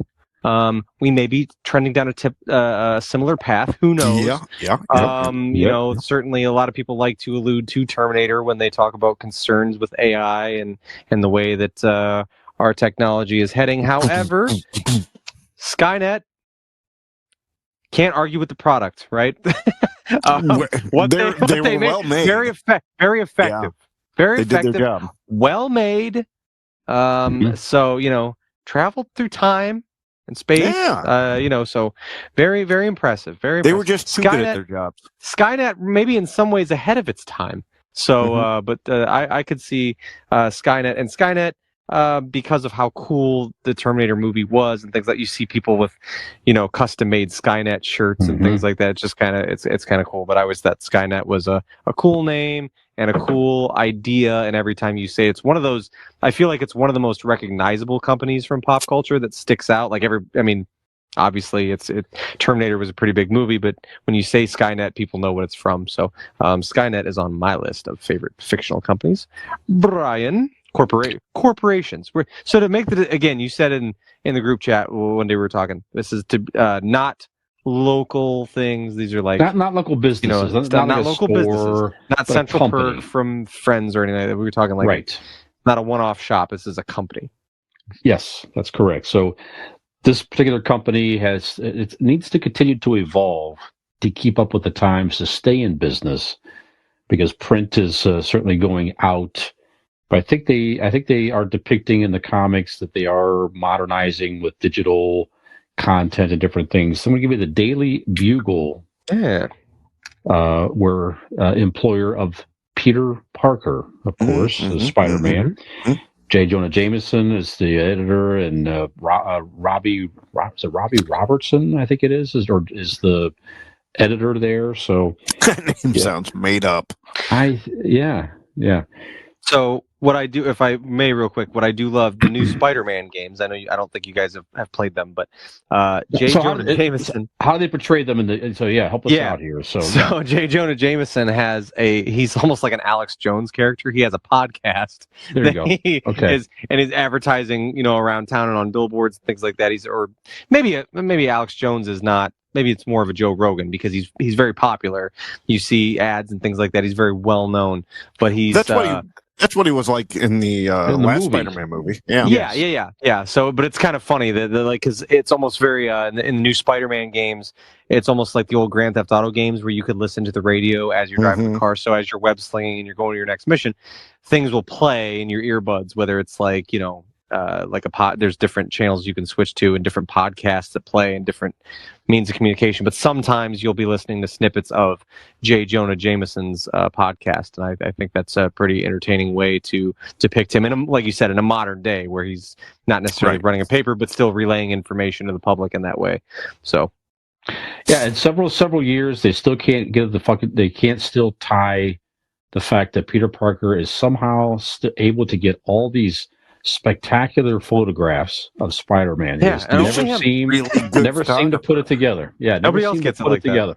We may be trending down a similar path. Who knows? Yeah. Certainly a lot of people like to allude to Terminator when they talk about concerns with AI and the way that our technology is heading. However, Skynet can't argue with the product, right? They were well made. Very effective. Yeah. Very they effective. Did their job. Well made. So, traveled through time and space. So very, very impressive. Very They impressive. were just too good at their jobs. Skynet maybe in some ways ahead of its time. So, but I could see Skynet and Skynet because of how cool the Terminator movie was and things like you see people with, custom made Skynet shirts and things like that. It's just kind of it's kind of cool. But I always thought Skynet was a cool name and a cool idea. And every time you say it's one of those, I feel like it's one of the most recognizable companies from pop culture that sticks out. Like obviously Terminator was a pretty big movie, but when you say Skynet, people know what it's from. So Skynet is on my list of favorite fictional companies. Brian, corporations. So to make again, you said in the group chat one day we were talking, this is to not local things. These are like not local businesses, not like local businesses, not Central Perk from Friends or anything like that. We were talking like not a one-off shop. This is a company. Yes, that's correct. So this particular company it needs to continue to evolve to keep up with the times, to stay in business, because print is certainly going out. But I think they are depicting in the comics that they are modernizing with digital content and different things. So I'm going to give you the Daily Bugle. Yeah. We're employer of Peter Parker, of course, Spider-Man. J. Jonah Jameson is the editor, and Robbie Robertson, I think it is the editor there. So that name sounds made up. Yeah. So what I do, if I may, real quick, what I do love the new Spider-Man games. I know I don't think you guys have played them, but J. Jonah Jameson. How do they portray them help us out here. So J. Jonah Jameson he's almost like an Alex Jones character. He has a podcast. There you go. Okay. He's advertising, around town and on billboards and things like that. Maybe Alex Jones is not. Maybe it's more of a Joe Rogan because he's very popular. You see ads and things like that. He's very well known, but that's what he was like in the last Spider-Man movie. Yeah. So, but it's kind of funny that because it's almost very in the new Spider-Man games, it's almost like the old Grand Theft Auto games where you could listen to the radio as you're driving the car. So as you're web slinging and you're going to your next mission, things will play in your earbuds. Whether it's like there's different channels you can switch to and different podcasts that play and different means of communication. But sometimes you'll be listening to snippets of J. Jonah Jameson's podcast. And I think that's a pretty entertaining way to depict him. And like you said, in a modern day where he's not necessarily running a paper, but still relaying information to the public in that way. So. Yeah. In several years, they still can't they can't still tie the fact that Peter Parker is somehow able to get all these spectacular photographs of Spider-Man. Yeah, never seem to put it together. Yeah, nobody else gets it together.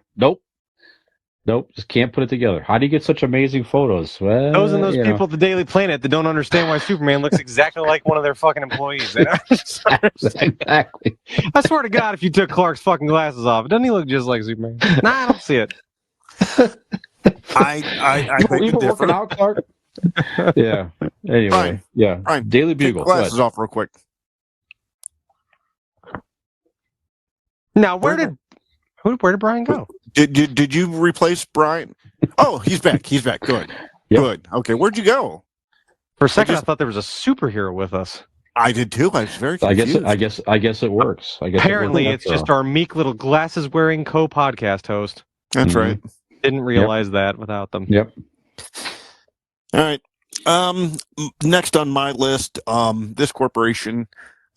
Nope, just can't put it together. How do you get such amazing photos? Well, those people at the Daily Planet that don't understand why Superman looks exactly like one of their fucking employees. They don't exactly. I swear to God, if you took Clark's fucking glasses off, doesn't he look just like Superman? Nah, I don't see it. I you were working out, Clark. Yeah. Anyway, Brian, yeah. Brian, Daily Bugle. Take glasses off real quick. Now, where did Brian go? Did you replace Brian? Oh, he's back. Good. Yep. Good. Okay, where'd you go? For a second, I thought there was a superhero with us. I did too. I was very I confused. guess it works. I guess Apparently, it it's just our meek little glasses-wearing co-podcast host. That's right. Didn't realize that without them. Yep. All right. Next on my list, this corporation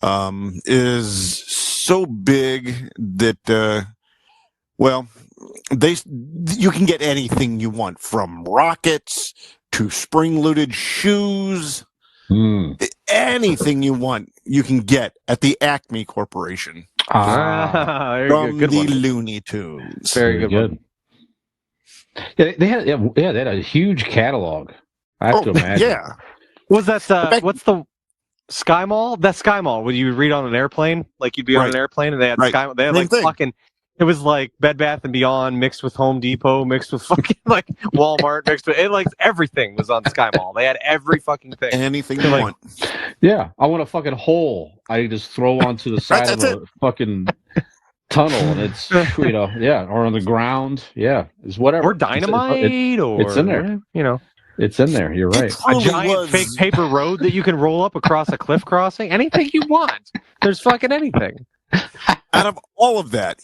is so big that you can get anything you want, from rockets to spring-loaded shoes. Anything you want, you can get at the Acme Corporation from good the one. Looney Tunes. Very good. Yeah, they had a huge catalog. I have to imagine. Yeah. Was that what's the Sky Mall? That Sky Mall, would you read on an airplane? Like you'd be on an airplane and they had Sky. They had Same thing. fucking. It was like Bed Bath and Beyond mixed with Home Depot, mixed with fucking like Walmart, mixed with it. Like everything was on Sky Mall. They had every fucking thing. Anything you want. Yeah, I want a fucking hole I just throw onto the side of a fucking tunnel, and it's or on the ground. Yeah, it's whatever. Or dynamite, or it's in there. It's in there. You're right. A giant fake paper road that you can roll up across a cliff crossing. Anything you want. There's fucking anything. Out of all of that,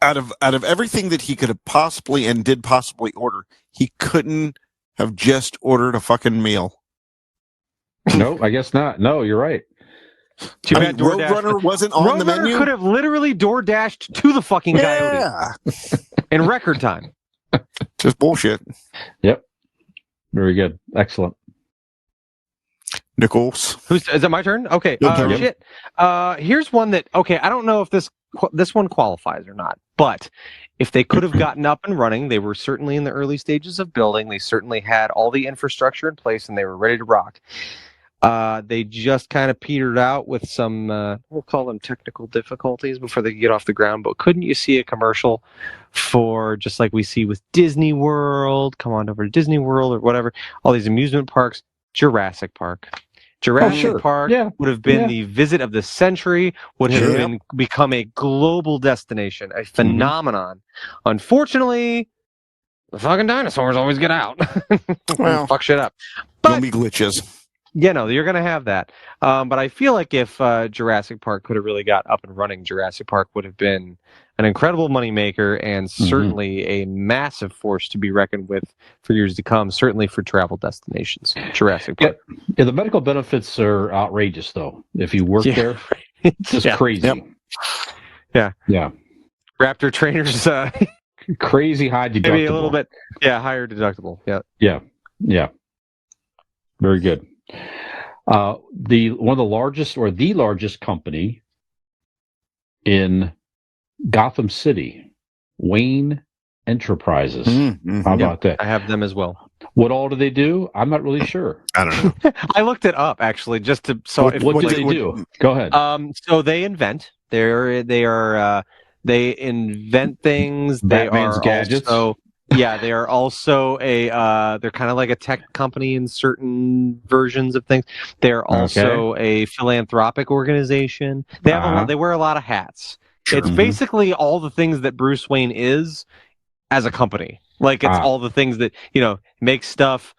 out of everything that he could have possibly and did possibly order, he couldn't have just ordered a fucking meal. No, I guess not. No, you're right. Too bad Roadrunner wasn't on the menu. Roadrunner could have literally door dashed to the fucking Coyote in record time. Just bullshit. Yep. Very good. Excellent. Nichols. Is it my turn? Okay. Shit. Here's one that, I don't know if this one qualifies or not, but if they could have gotten up and running, they were certainly in the early stages of building. They certainly had all the infrastructure in place and they were ready to rock. They just kind of petered out with some, we'll call them technical difficulties before they get off the ground. But couldn't you see a commercial for, just like we see with Disney World, come on over to Disney World or whatever, all these amusement parks, Jurassic Park. Jurassic Park would have been the visit of the century, would have become a global destination, a phenomenon. Unfortunately, the fucking dinosaurs always get out. Well, fuck shit up. But there'll be glitches. Yeah, no, you're going to have that. But I feel like if Jurassic Park could have really got up and running, Jurassic Park would have been an incredible moneymaker and certainly a massive force to be reckoned with for years to come, certainly for travel destinations. Jurassic Park. Yeah, the medical benefits are outrageous, though. If you work there, it's just crazy. Yep. Yeah. Raptor trainers. Crazy high deductible. Maybe a little bit, higher deductible. Yeah. Very good. One of the largest, or the largest company in Gotham City, Wayne Enterprises. How about that? I have them as well. What all do they do? I'm not really sure. I don't know. I looked it up actually, just to. So what do they do? Go ahead. So they invent. They invent things. Batman's gadgets. They are also they're kind of like a tech company in certain versions of things. They're also a philanthropic organization. They have they wear a lot of hats. Sure. It's basically all the things that Bruce Wayne is as a company. Like it's all the things that, makes stuff,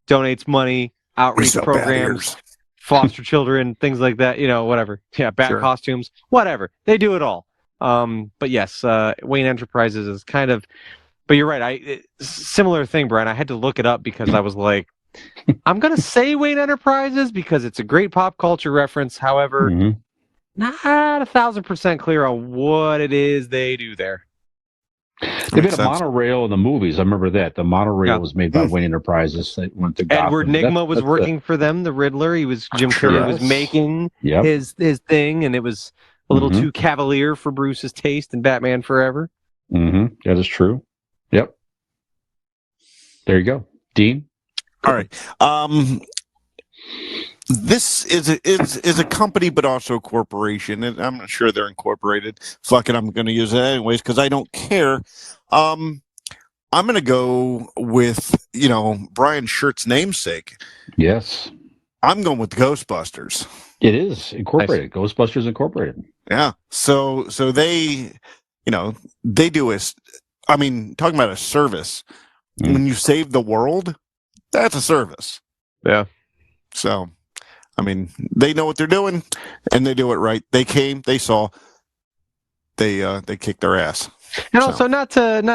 donates money, outreach programs, foster children, things like that, whatever. Yeah, bat costumes, whatever. They do it all. But yes, Wayne Enterprises is kind of. But you're right. Similar thing, Brian. I had to look it up because I was like, I'm going to say Wayne Enterprises because it's a great pop culture reference. However, not 1,000% clear on what it is they do there. They made a monorail in the movies. I remember that. The monorail was made by Wayne Enterprises. That went to Gotham. Edward Nygma was working for them. The Riddler. Jim Carrey was making his thing, and it was a little too cavalier for Bruce's taste in Batman Forever. That is true. Yep. There you go, Dean. All right. This is a company, but also a corporation, and I'm not sure they're incorporated. Fuck it, I'm going to use it anyways because I don't care. I'm going to go with Brian Shirt's namesake. Yes. I'm going with Ghostbusters. It is incorporated. Ghostbusters Incorporated. Yeah. So they, they do talking about a service. When you save the world, that's a service. Yeah. So I mean, they know what they're doing, and they do it right. They came, they saw, they kicked their ass. And So. also, not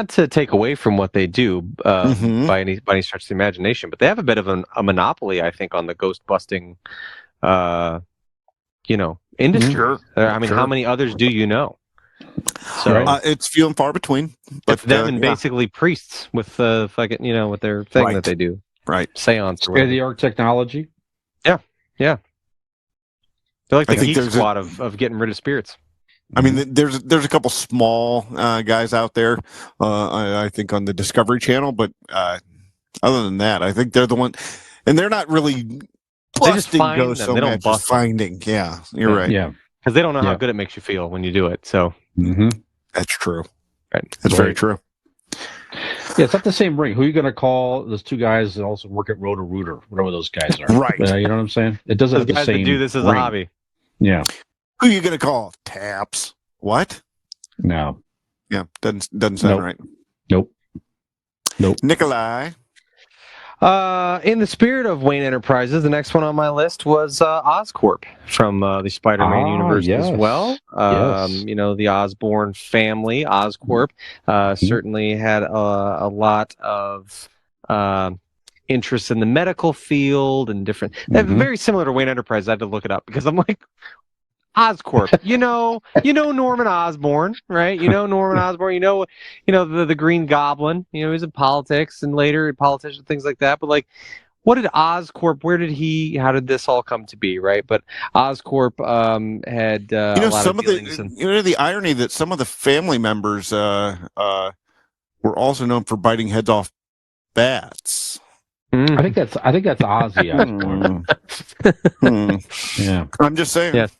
to take away from what they do by any stretch of the imagination, but they have a bit of a monopoly, I think, on the ghost busting, industry. Sure. I mean, how many others do you know? So it's few and far between. But it's them and basically priests with fucking with their thing that they do. Right. Seance. State-of-the-art technology. Yeah. They're like the geek squad of getting rid of spirits. I mean, there's a couple small guys out there, I think, on the Discovery Channel, but other than that, I think they're the one, and they're not really busting ghosts so much as finding. Yeah, you're right. Yeah, because they don't know how good it makes you feel when you do it. So that's true. Right. That's very true. Yeah, it's not the same ring. Who are you going to call? Those two guys that also work at Roto-Rooter, whatever those guys are. Right. You know what I'm saying? It doesn't have the guys same that do this as a hobby. Yeah. Who are you going to call? Taps. What? No. Yeah, doesn't sound right. Nope. Nikolai. In the spirit of Wayne Enterprises, the next one on my list was Oscorp from the Spider-Man universe as well. The Osborn family, Oscorp, certainly had a lot of interest in the medical field and different. Very similar to Wayne Enterprises. I had to look it up because I'm like, Oscorp, you know Norman Osborn, right? You know Norman Osborn, the Green Goblin, he's in politics and later politician, things like that. But like, what did Oscorp, how did this all come to be, right? But Oscorp had a lot of dealings. The irony that some of the family members were also known for biting heads off bats. I think that's Ozzy Osbourne. Yeah. I'm just saying. Yes.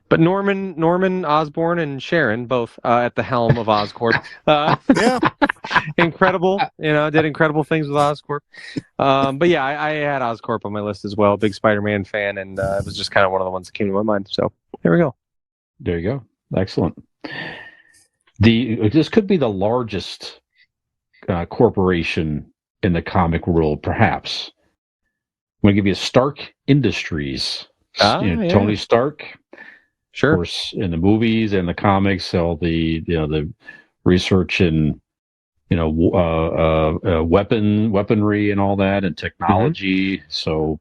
But Norman Osborn and Sharon both at the helm of Oscorp. Incredible, did incredible things with Oscorp. But yeah, I had Oscorp on my list as well. Big Spider-Man fan, and it was just kind of one of the ones that came to my mind. So there we go. There you go. Excellent. This could be the largest corporation in the comic world, perhaps. I'm going to give you Stark Industries. Tony Stark. Sure. Of course, in the movies and the comics, all the research and weaponry and all that, and technology. So,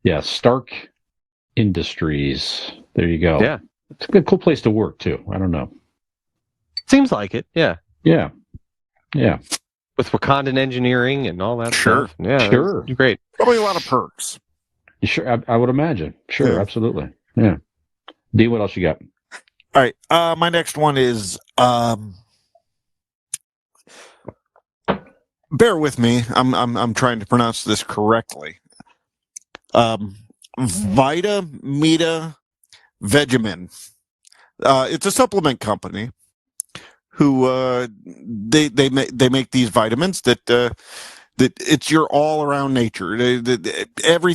yeah, Stark Industries. There you go. Yeah, it's a good, cool place to work too. I don't know. Seems like it. Yeah. Yeah. With Wakandan engineering and all that stuff. Yeah, sure. Great. Probably a lot of perks. Sure, I would imagine. Sure, absolutely. Yeah. D, what else you got? All right. My next one is bear with me. I'm trying to pronounce this correctly. Vita Meta Vegemin. It's a supplement company who they make these vitamins that it's your all around nature. Every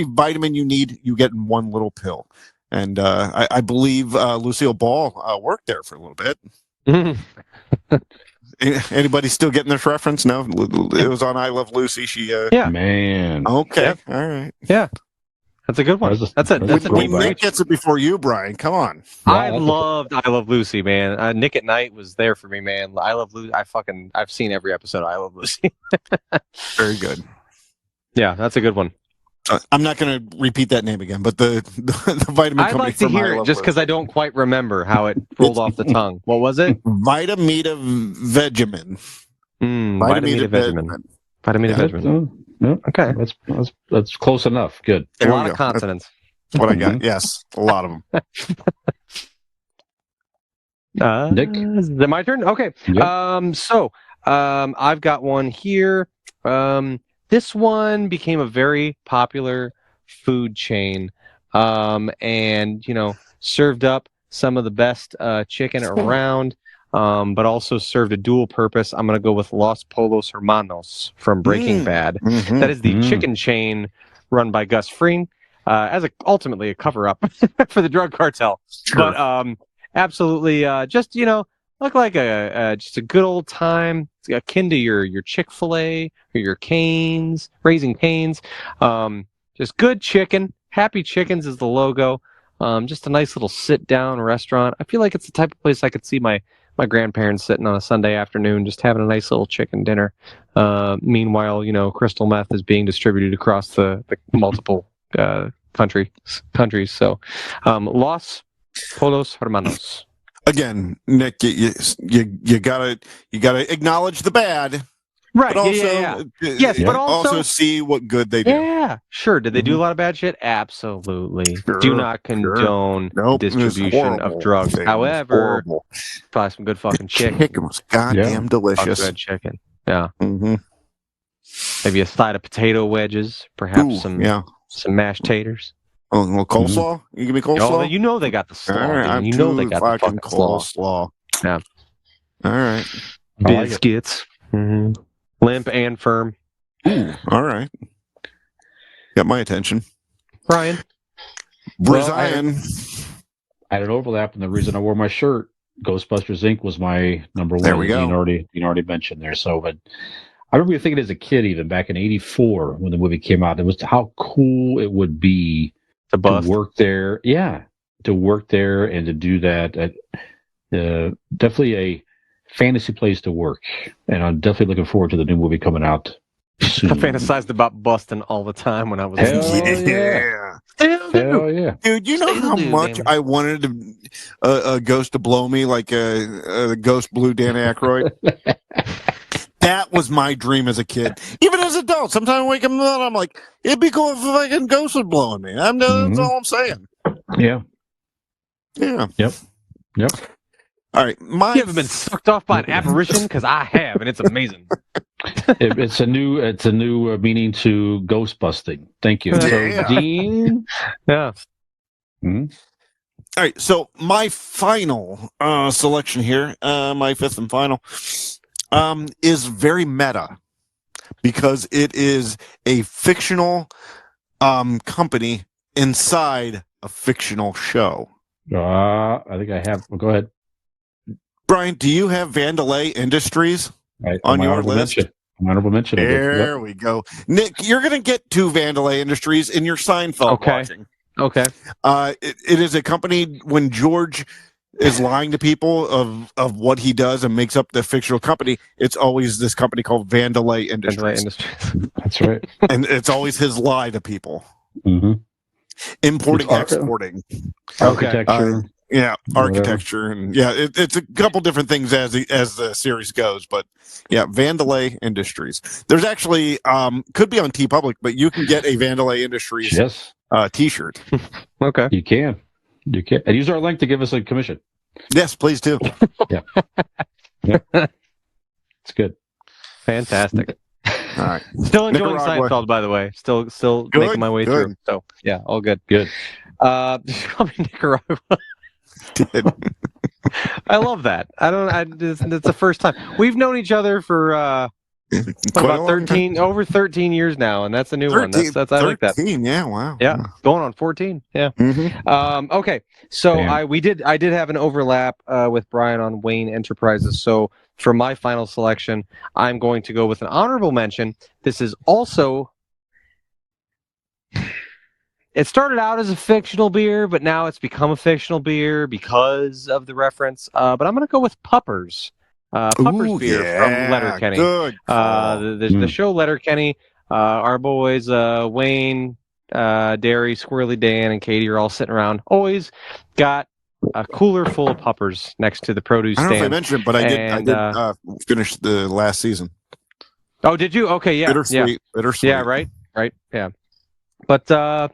vitamin you need, you get in one little pill. And I believe Lucille Ball worked there for a little bit. Anybody still getting this reference? No, it was on I Love Lucy. Man. Okay, all right. Yeah, that's a good one. That's a Nick gets it before you, Brian. Come on. I loved I Love Lucy, man. Nick at Night was there for me, man. I Love Lucy. I've seen every episode of I Love Lucy. Very good. Yeah, that's a good one. I'm not going to repeat that name again, but the vitamin company. I'd like to hear it just because I don't quite remember how it rolled off the tongue. What was it? Vita Meta Vegemin. Vita Meta Vegemin. Vita Meta Vegemin. Okay, that's close enough. Good. A lot of consonants. That's what I got. Yes, a lot of them. Nick, is it my turn? Okay. Yep. So I've got one here. This one became a very popular food chain, and served up some of the best chicken around, but also served a dual purpose. I'm going to go with Los Polos Hermanos from Breaking Bad. Mm-hmm. That is the chicken chain run by Gus Fring, as ultimately a cover-up for the drug cartel. Sure. But absolutely, just look like just a good old time. It's akin to your Chick-fil-A or your Cane's, Raising Cane's. Just good chicken. Happy Chickens is the logo. Just a nice little sit-down restaurant. I feel like it's the type of place I could see my grandparents sitting on a Sunday afternoon, just having a nice little chicken dinner. Meanwhile, crystal meth is being distributed across the multiple countries. So, Los Polos Hermanos. Again, Nick, you gotta acknowledge the bad. Right. But also, Yes, but also see what good they do. Yeah, sure. Did they do a lot of bad shit? Absolutely. Sure, do not condone distribution of drugs. However, probably some good fucking chicken. Chicken was goddamn delicious. Good chicken. Yeah. Mm-hmm. Maybe a side of potato wedges. Perhaps some mashed taters. Oh, a little coleslaw? You give me coleslaw? Oh, they got the slaw. All right, they got the fucking coleslaw. Yeah. All right. Biscuits. Mm-hmm. Limp and firm. Ooh, all right. Got my attention. Brian. I had an overlap, and the reason I wore my shirt, Ghostbusters Inc. was my number one. There we go. You already mentioned there. So, but I remember thinking as a kid, even back in '84 when the movie came out, it was how cool it would be to work there. Yeah, to work there and to do that. Definitely a fantasy place to work, and I'm definitely looking forward to the new movie coming out soon. I fantasized about Boston all the time when I was Hell yeah. Dude, you know how much I wanted a ghost to blow me like a ghost blew Dan Aykroyd? That was my dream as a kid. Even as an adult, sometimes I wake up and I'm like, it'd be cool if a fucking ghost was blowing me. That's all I'm saying. Yeah. Yep. All right, you haven't been sucked off by an apparition? Because I have, and it's amazing. It's a new meaning to ghost busting. Thank you. So, Dean. Yeah. Mm-hmm. All right, so my final selection here, my fifth and final, is very meta because it is a fictional company inside a fictional show. I think I have. Well, go ahead. Brian, do you have Vandalay Industries on your list? Honorable mention. There we go. Nick, you're going to get to Vandalay Industries in your Seinfeld watching. Okay. It is a company when George is lying to people of what he does and makes up the fictional company. It's always this company called Vandalay Industries. That's right. And it's always his lie to people. Mm-hmm. Importing, exporting. Architecture. Architecture, and it's a couple different things as the series goes, but Vandalay Industries. There's actually could be on TeePublic, but you can get a Vandalay Industries T-shirt. Okay, you can, and use our link to give us a commission. Yes, please do. Yeah, it's good, fantastic. All right, still enjoying Seinfeld, by the way. Still good, making my way through. So all good. Good. Call me Nicaragua. I love that. It's the first time we've known each other for about 13 years now, and that's a new one. That's I like that. 13, yeah, wow. Yeah, going on 14. Yeah. Mm-hmm. Okay, so I did have an overlap with Brian on Wayne Enterprises. So for my final selection, I'm going to go with an honorable mention. This is also. It started out as a fictional beer, but now it's become a fictional beer because of the reference. But I'm going to go with Puppers. Puppers beer from Letterkenny. Good. The show Letterkenny. Our boys, Wayne, Derry, Squirrely Dan, and Katie are all sitting around. Always got a cooler full of Puppers next to the produce stand. I don't know if I mentioned it, but I did finish the last season. Oh, did you? Okay, yeah. Bittersweet. Yeah, right, yeah. But, I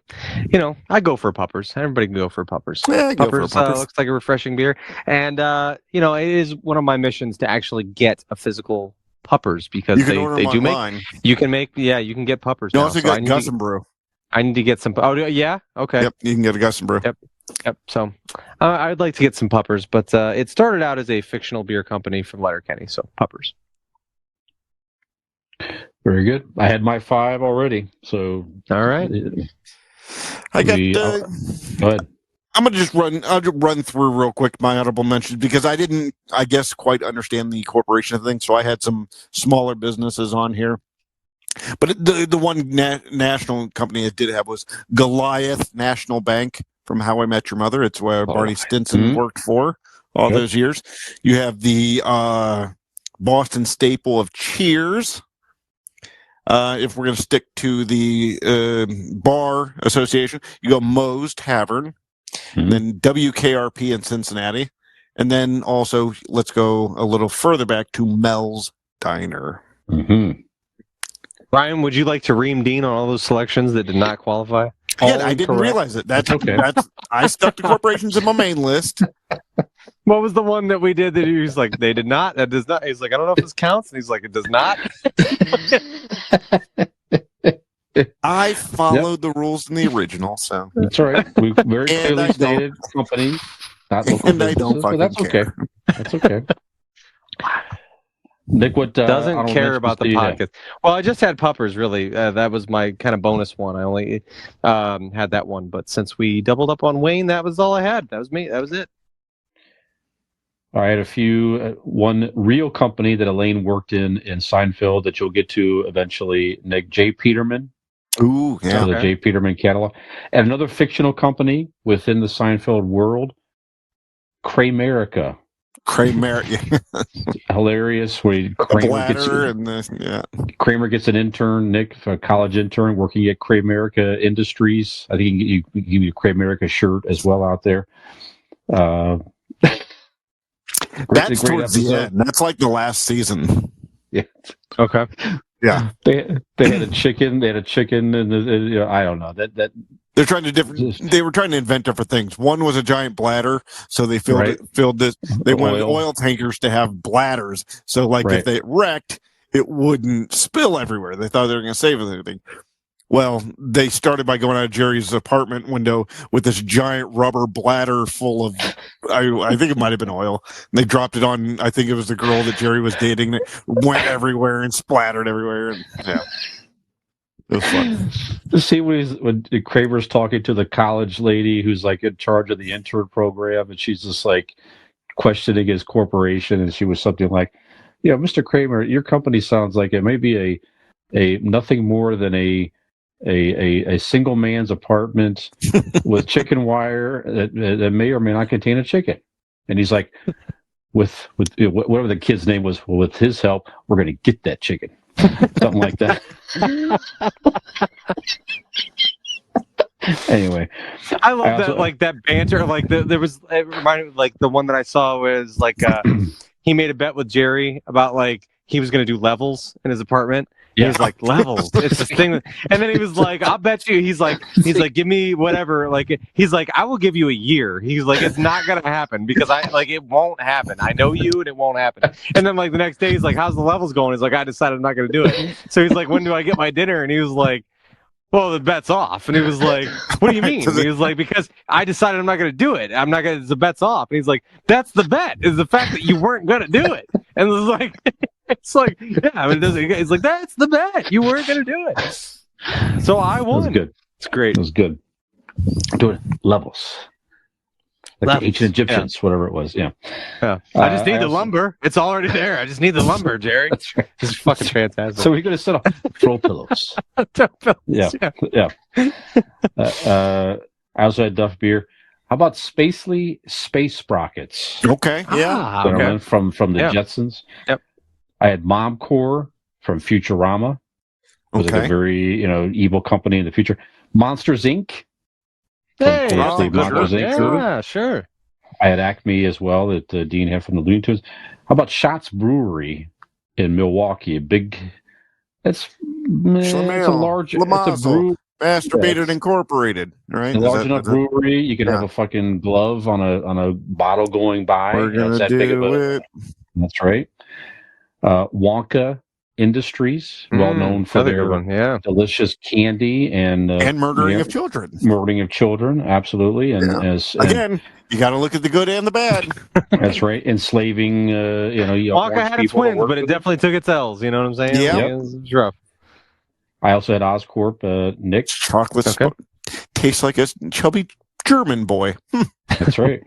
go for Puppers. Everybody can go for Puppers. Yeah, Puppers looks like a refreshing beer. And, it is one of my missions to actually get a physical Puppers because they do make. You can get Puppers now. You also got Gus and Brew. I need to get some. Oh, yeah? Okay. Yep, you can get a Gus and Brew. Yep. So I'd like to get some Puppers, but it started out as a fictional beer company from Letterkenny. So Puppers. Very good. I had my 5 already. So all right. I got. Go ahead. I'm gonna just run through real quick my honorable mentions because I didn't, I guess, quite understand the corporation thing. So I had some smaller businesses on here. But the one national company it did have was Goliath National Bank from How I Met Your Mother. It's where Barney Stinson worked for all those years. You have the Boston staple of Cheers. If we're going to stick to the bar association, you go Moe's Tavern, then WKRP in Cincinnati, and then also let's go a little further back to Mel's Diner. Ryan, would you like to ream Dean on all those selections that did not qualify? Again, I didn't realize it. That's okay. I stuck to corporations in my main list. What was the one that we did that he was like, they did not? That does not. He's like, I don't know if this counts. And he's like, it does not. I followed the rules in the original, so that's all right. We very clearly stated companies, not local businesses, but that's okay. That's okay. Nick, what doesn't care about the podcast? Well, I just had puppers. Really, that was my kind of bonus one. I only had that one, but since we doubled up on Wayne, that was all I had. That was me. That was it. All right, a few. One real company that Elaine worked in Seinfeld that you'll get to eventually. Nick, J. Peterman. Ooh, yeah. The J. Peterman catalog, and another fictional company within the Seinfeld world, Kramerica. Hilarious. Where Kramer gets an intern, Nick, a college intern working at Kramerica Industries. I think you can give you a Kramerica shirt as well out there. That's towards the end. That's like the last season. Yeah. Okay. Yeah. They had a chicken. They had a chicken, and I don't know that. They're trying to They were trying to invent different things. One was a giant bladder, so they filled this. They wanted oil tankers to have bladders, so if they wrecked, it wouldn't spill everywhere. They thought they were going to save everything. Well, they started by going out of Jerry's apartment window with this giant rubber bladder full of, I think it might have been oil. And they dropped it on, I think it was the girl that Jerry was dating. It went everywhere and splattered everywhere. And, yeah. It was fun. To see when Kramer's talking to the college lady who's like in charge of the intern program, and she's just like questioning his corporation, and she was something like, Mr. Kramer, your company sounds like it may be a nothing more than a single man's apartment with chicken wire that may or may not contain a chicken. And he's like, with whatever the kid's name was, with his help, we're going to get that chicken. Something like that. Anyway, I love that banter. There was, it reminded me, the one that I saw was he made a bet with Jerry about he was going to do levels in his apartment. Yeah. He was like, levels. It's this thing. And then he was like, I'll bet you. He's like, give me whatever. He's like, I will give you a year. He's like, it's not going to happen because it won't happen. I know you and it won't happen. And then the next day he's like, how's the levels going? He's like, I decided I'm not going to do it. So he's like, when do I get my dinner? And he was like, well, the bet's off. And he was like, what do you mean? And he was like, because I decided I'm not going to do it. I'm not going to, the bet's off. And he's like, that's the bet, is the fact that you weren't going to do it. And it was like, it's like, yeah, I mean, it's like, that's the bet. You weren't going to do it. So I won. That was good. It's great. It was good. Doing levels. The ancient Egyptians, whatever it was. Yeah. I just need the lumber. It's already there. I just need the lumber, Jerry. That's right. This is fucking fantastic. So we're going to sit on throw pillows. Yeah. I also had Duff Beer. How about Spacely Space Sprockets? Okay. Yeah. Okay. From the Jetsons. Yep. I had Momcore from Futurama. It was a very evil company in the future. Monsters Inc. Hey, yeah, sure. I had Acme as well that Dean had from the Looney Tunes. How about Shots Brewery in Milwaukee? It's a large, it's a brew. Masturbated Incorporated, right? A large enough brewery, you can have a fucking glove on a bottle going by. We're gonna do it. That's right. Wonka Industries, well known for their delicious candy and murdering of children. Murdering of children, absolutely. And again, you got to look at the good and the bad. That's right. Enslaving, Wonka had its wins, but it definitely took its L's. You know what I'm saying? Yeah, it was rough. I also had Oscorp, Nick. Chocolate tastes like a chubby German boy. That's right.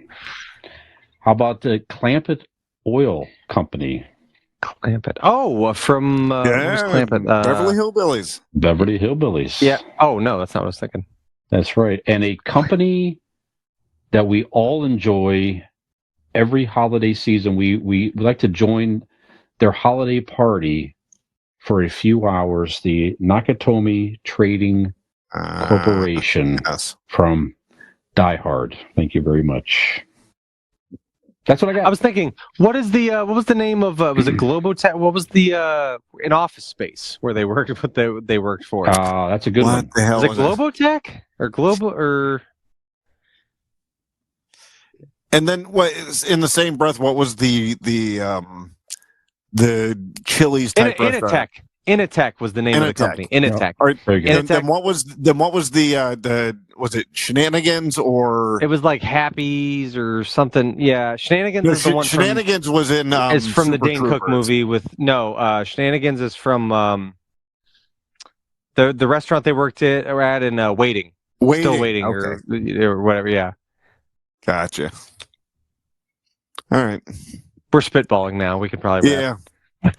How about the Clampett Oil Company? Clampett. Oh, from who's Clampett? Beverly Hillbillies. Beverly Hillbillies. Yeah. Oh no, that's not what I was thinking. That's right. And a company that we all enjoy every holiday season. We like to join their holiday party for a few hours. The Nakatomi Trading Corporation from Die Hard. Thank you very much. That's what I got. I was thinking, what was the name of was it Globotech? What was the in Office Space where they worked? What they worked for? That's a good one. What the hell was it Globotech or Global or? And then, what in the same breath? What was the Chili's type restaurant? Initech was the name of the company. Initech. No. Very good. Then what was the was it Shenanigans or it was like Happy's or something? Yeah, Shenanigans is the one. Shenanigans was in is from Super the Dane Troopers. Cook movie with Shenanigans is from the restaurant they worked at in Waiting. Still Waiting okay. or whatever. Yeah. Gotcha. All right. We're spitballing now. We could probably wrap.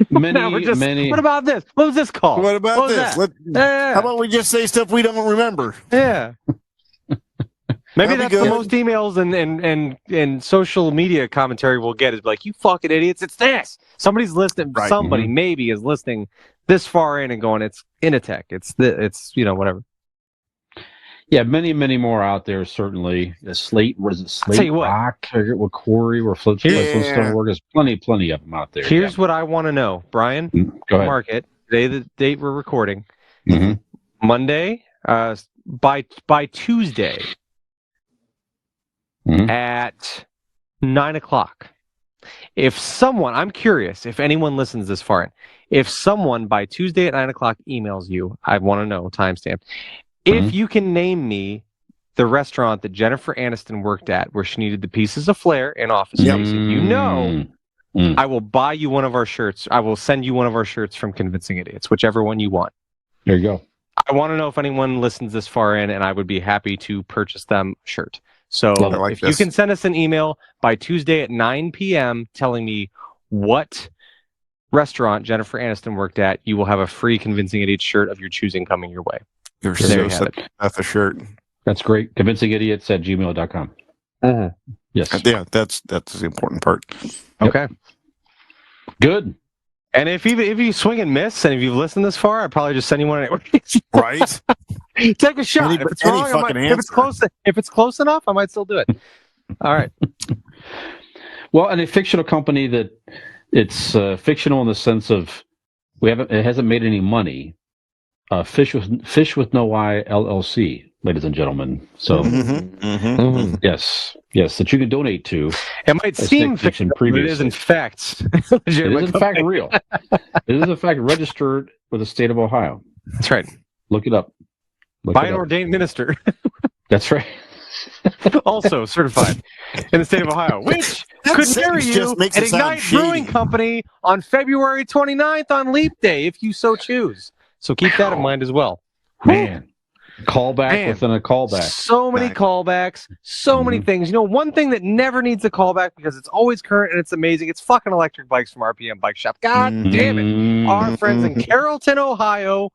Many. What about this? What was this called? What about this? How about we just say stuff we don't remember? Yeah. Maybe that's good. the most emails and social media commentary we'll get is like, you fucking idiots, it's this. Somebody's listening. Right. Somebody maybe is listening this far in and going, it's Initech. It's whatever. Yeah, many more out there. Certainly, the Slate. What is it? Slate tell you what. Rock. I forget what Corey or Flintstone work. There's plenty of them out there. Here's what I want to know, Brian. Go ahead. Mark it. Today, the date we're recording. Mm-hmm. Monday. By Tuesday. Mm-hmm. At 9:00. If someone, I'm curious, if anyone listens this far in, if someone by Tuesday at 9:00 emails you, I want to know timestamp. If you can name me the restaurant that Jennifer Aniston worked at, where she needed the pieces of flair and Office Space, I will buy you one of our shirts. I will send you one of our shirts from Convincing Idiots, whichever one you want. There you go. I want to know if anyone listens this far in, and I would be happy to purchase them a shirt. So you can send us an email by Tuesday at 9 p.m. telling me what restaurant Jennifer Aniston worked at, you will have a free Convincing Idiots shirt of your choosing coming your way. You're there so that's a shirt. That's great. ConvincingIdiots@gmail.com. Yes. Yeah, that's the important part. Okay. Good. And if you swing and miss, and if you've listened this far, I'd probably just send you one. Right? Take a shot. If it's wrong, if it's close enough, I might still do it. All right. Well, and a fictional company that it's fictional in the sense of it hasn't made any money. Fish with No Eye LLC, ladies and gentlemen. So yes, that you can donate to. It might seem fiction, but it is in fact. It is in fact real. It is in fact registered with the state of Ohio. That's right. Look it up. By an ordained minister. That's right. Also certified in the state of Ohio, which could marry you at Ignite Brewing Company on February 29th on Leap Day, if you so choose. So keep that in mind as well. Man. Callback within a callback. So many callbacks, so many things. You know, one thing that never needs a callback because it's always current and it's amazing. It's fucking electric bikes from RPM Bike Shop. God damn it. Our friends in Carrollton, Ohio.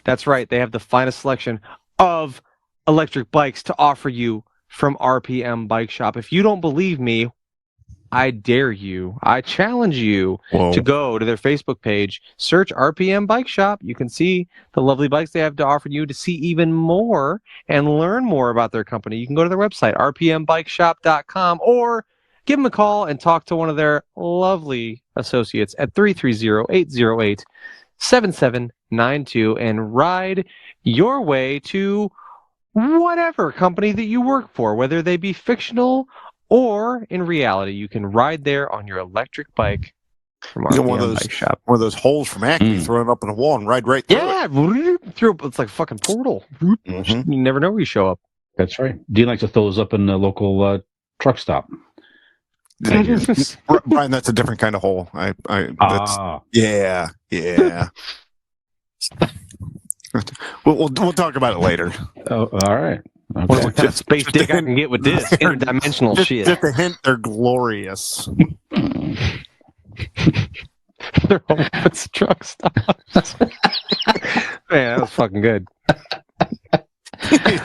That's right. They have the finest selection of electric bikes to offer you from RPM Bike Shop. If you don't believe me, I dare you, I challenge you to go to their Facebook page, search RPM Bike Shop. You can see the lovely bikes they have to offer you. To see even more and learn more about their company, you can go to their website, rpmbikeshop.com, or give them a call and talk to one of their lovely associates at 330-808-7792 and ride your way to whatever company that you work for, whether they be fictional or in reality. You can ride there on your electric bike from RPM Bike Shop. One of those holes from Acme, throw it up in a wall and ride right through it. It's like a fucking portal. You never know where you show up. That's right. Dean likes to throw those up in the local truck stop. Brian, that's a different kind of hole. Yeah. We'll talk about it later. Oh, all right. Okay. What kind of space dick I can get with this interdimensional shit? Just a hint, they're glorious. They're home with truck stops. Man, that was fucking good.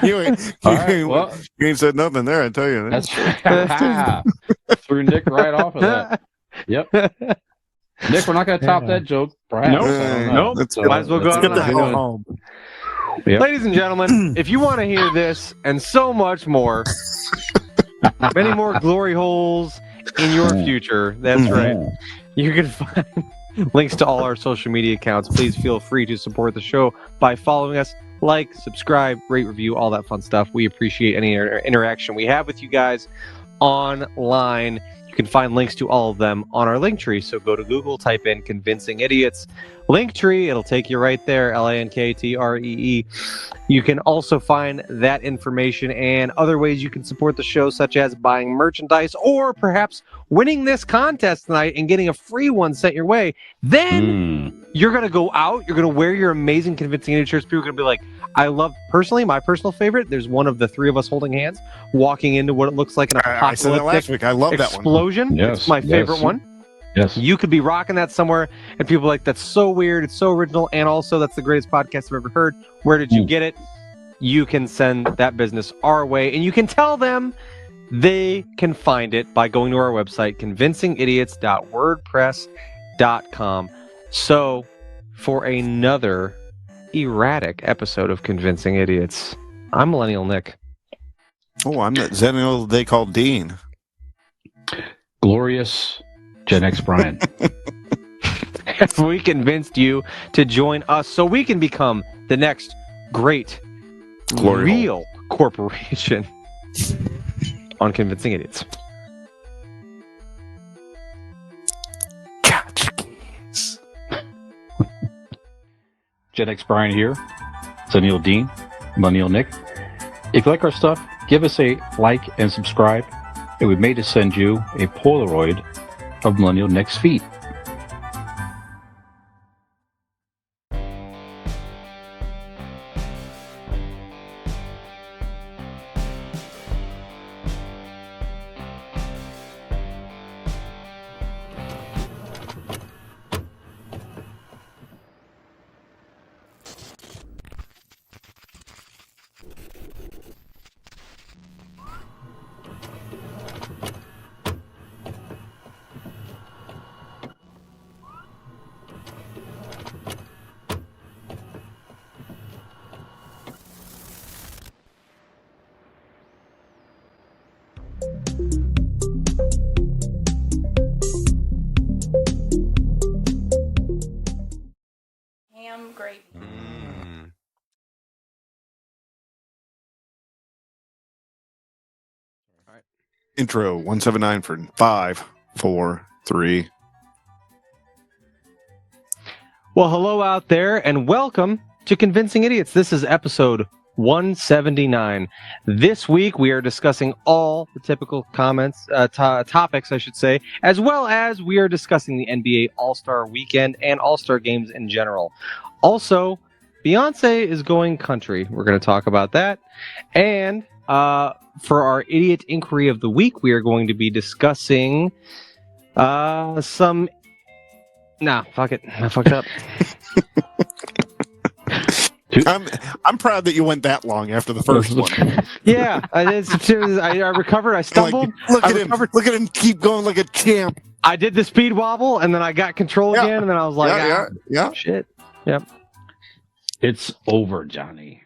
you ain't said nothing there, I tell you. That's threw Nick right off of that. Yep. Nick, we're not going to top that joke. Perhaps. Nope. I don't know. Nope. So, might as well go out on a high note. home. Yep. Ladies and gentlemen, if you want to hear this and so much more, many more glory holes in your future, that's right. You can find links to all our social media accounts. Please feel free to support the show by following us, like, subscribe, rate, review, all that fun stuff. We appreciate any interaction we have with you guys online. You can find links to all of them on our Linktree. So go to Google, type in Convincing Idiots Linktree. It'll take you right there, LANKTREE. You can also find that information and other ways you can support the show, such as buying merchandise or perhaps winning this contest tonight and getting a free one sent your way. Then you're going to go out, you're going to wear your amazing Convincing Idiot shirts. People are going to be like, I love, personally, my personal favorite, there's one of the three of us holding hands, walking into what it looks like an I said that last apocalyptic week. I love that one. explosion. Yes, It's my favorite one. Yes. You could be rocking that somewhere, and people are like, that's so weird, it's so original, and also that's the greatest podcast I've ever heard. Where did you get it? You can send that business our way, and you can tell them they can find it by going to our website, convincingidiots.wordpress.com. So, for another erratic episode of Convincing Idiots, I'm Millennial Nick. Oh, I'm that Zennial they call Dean. Glorious Gen X Brian. We convinced you to join us so we can become the next great real corporation on Convincing Idiots. Gen X Brian here. Zennial Dean. Millennial Nick. If you like our stuff, give us a like and subscribe, and we may just send you a Polaroid of Millennial Nick's feet. Ham gravy. Intro 179 for 5, 4, 3. Well, hello out there, and welcome to Convincing Idiots. This is episode 179. This week, we are discussing all the typical topics, I should say, as well as we are discussing the NBA All-Star Weekend and All-Star Games in general. Also, Beyoncé is going country. We're going to talk about that. And for our Idiot Inquiry of the Week, we are going to be discussing some... Nah, fuck it. I fucked up. I'm proud that you went that long after the first one. Yeah, I recovered. I stumbled. Look at him. Look at him keep going like a champ. I did the speed wobble, and then I got control again, and then I was like, yeah. shit. Yep. It's over, Johnny.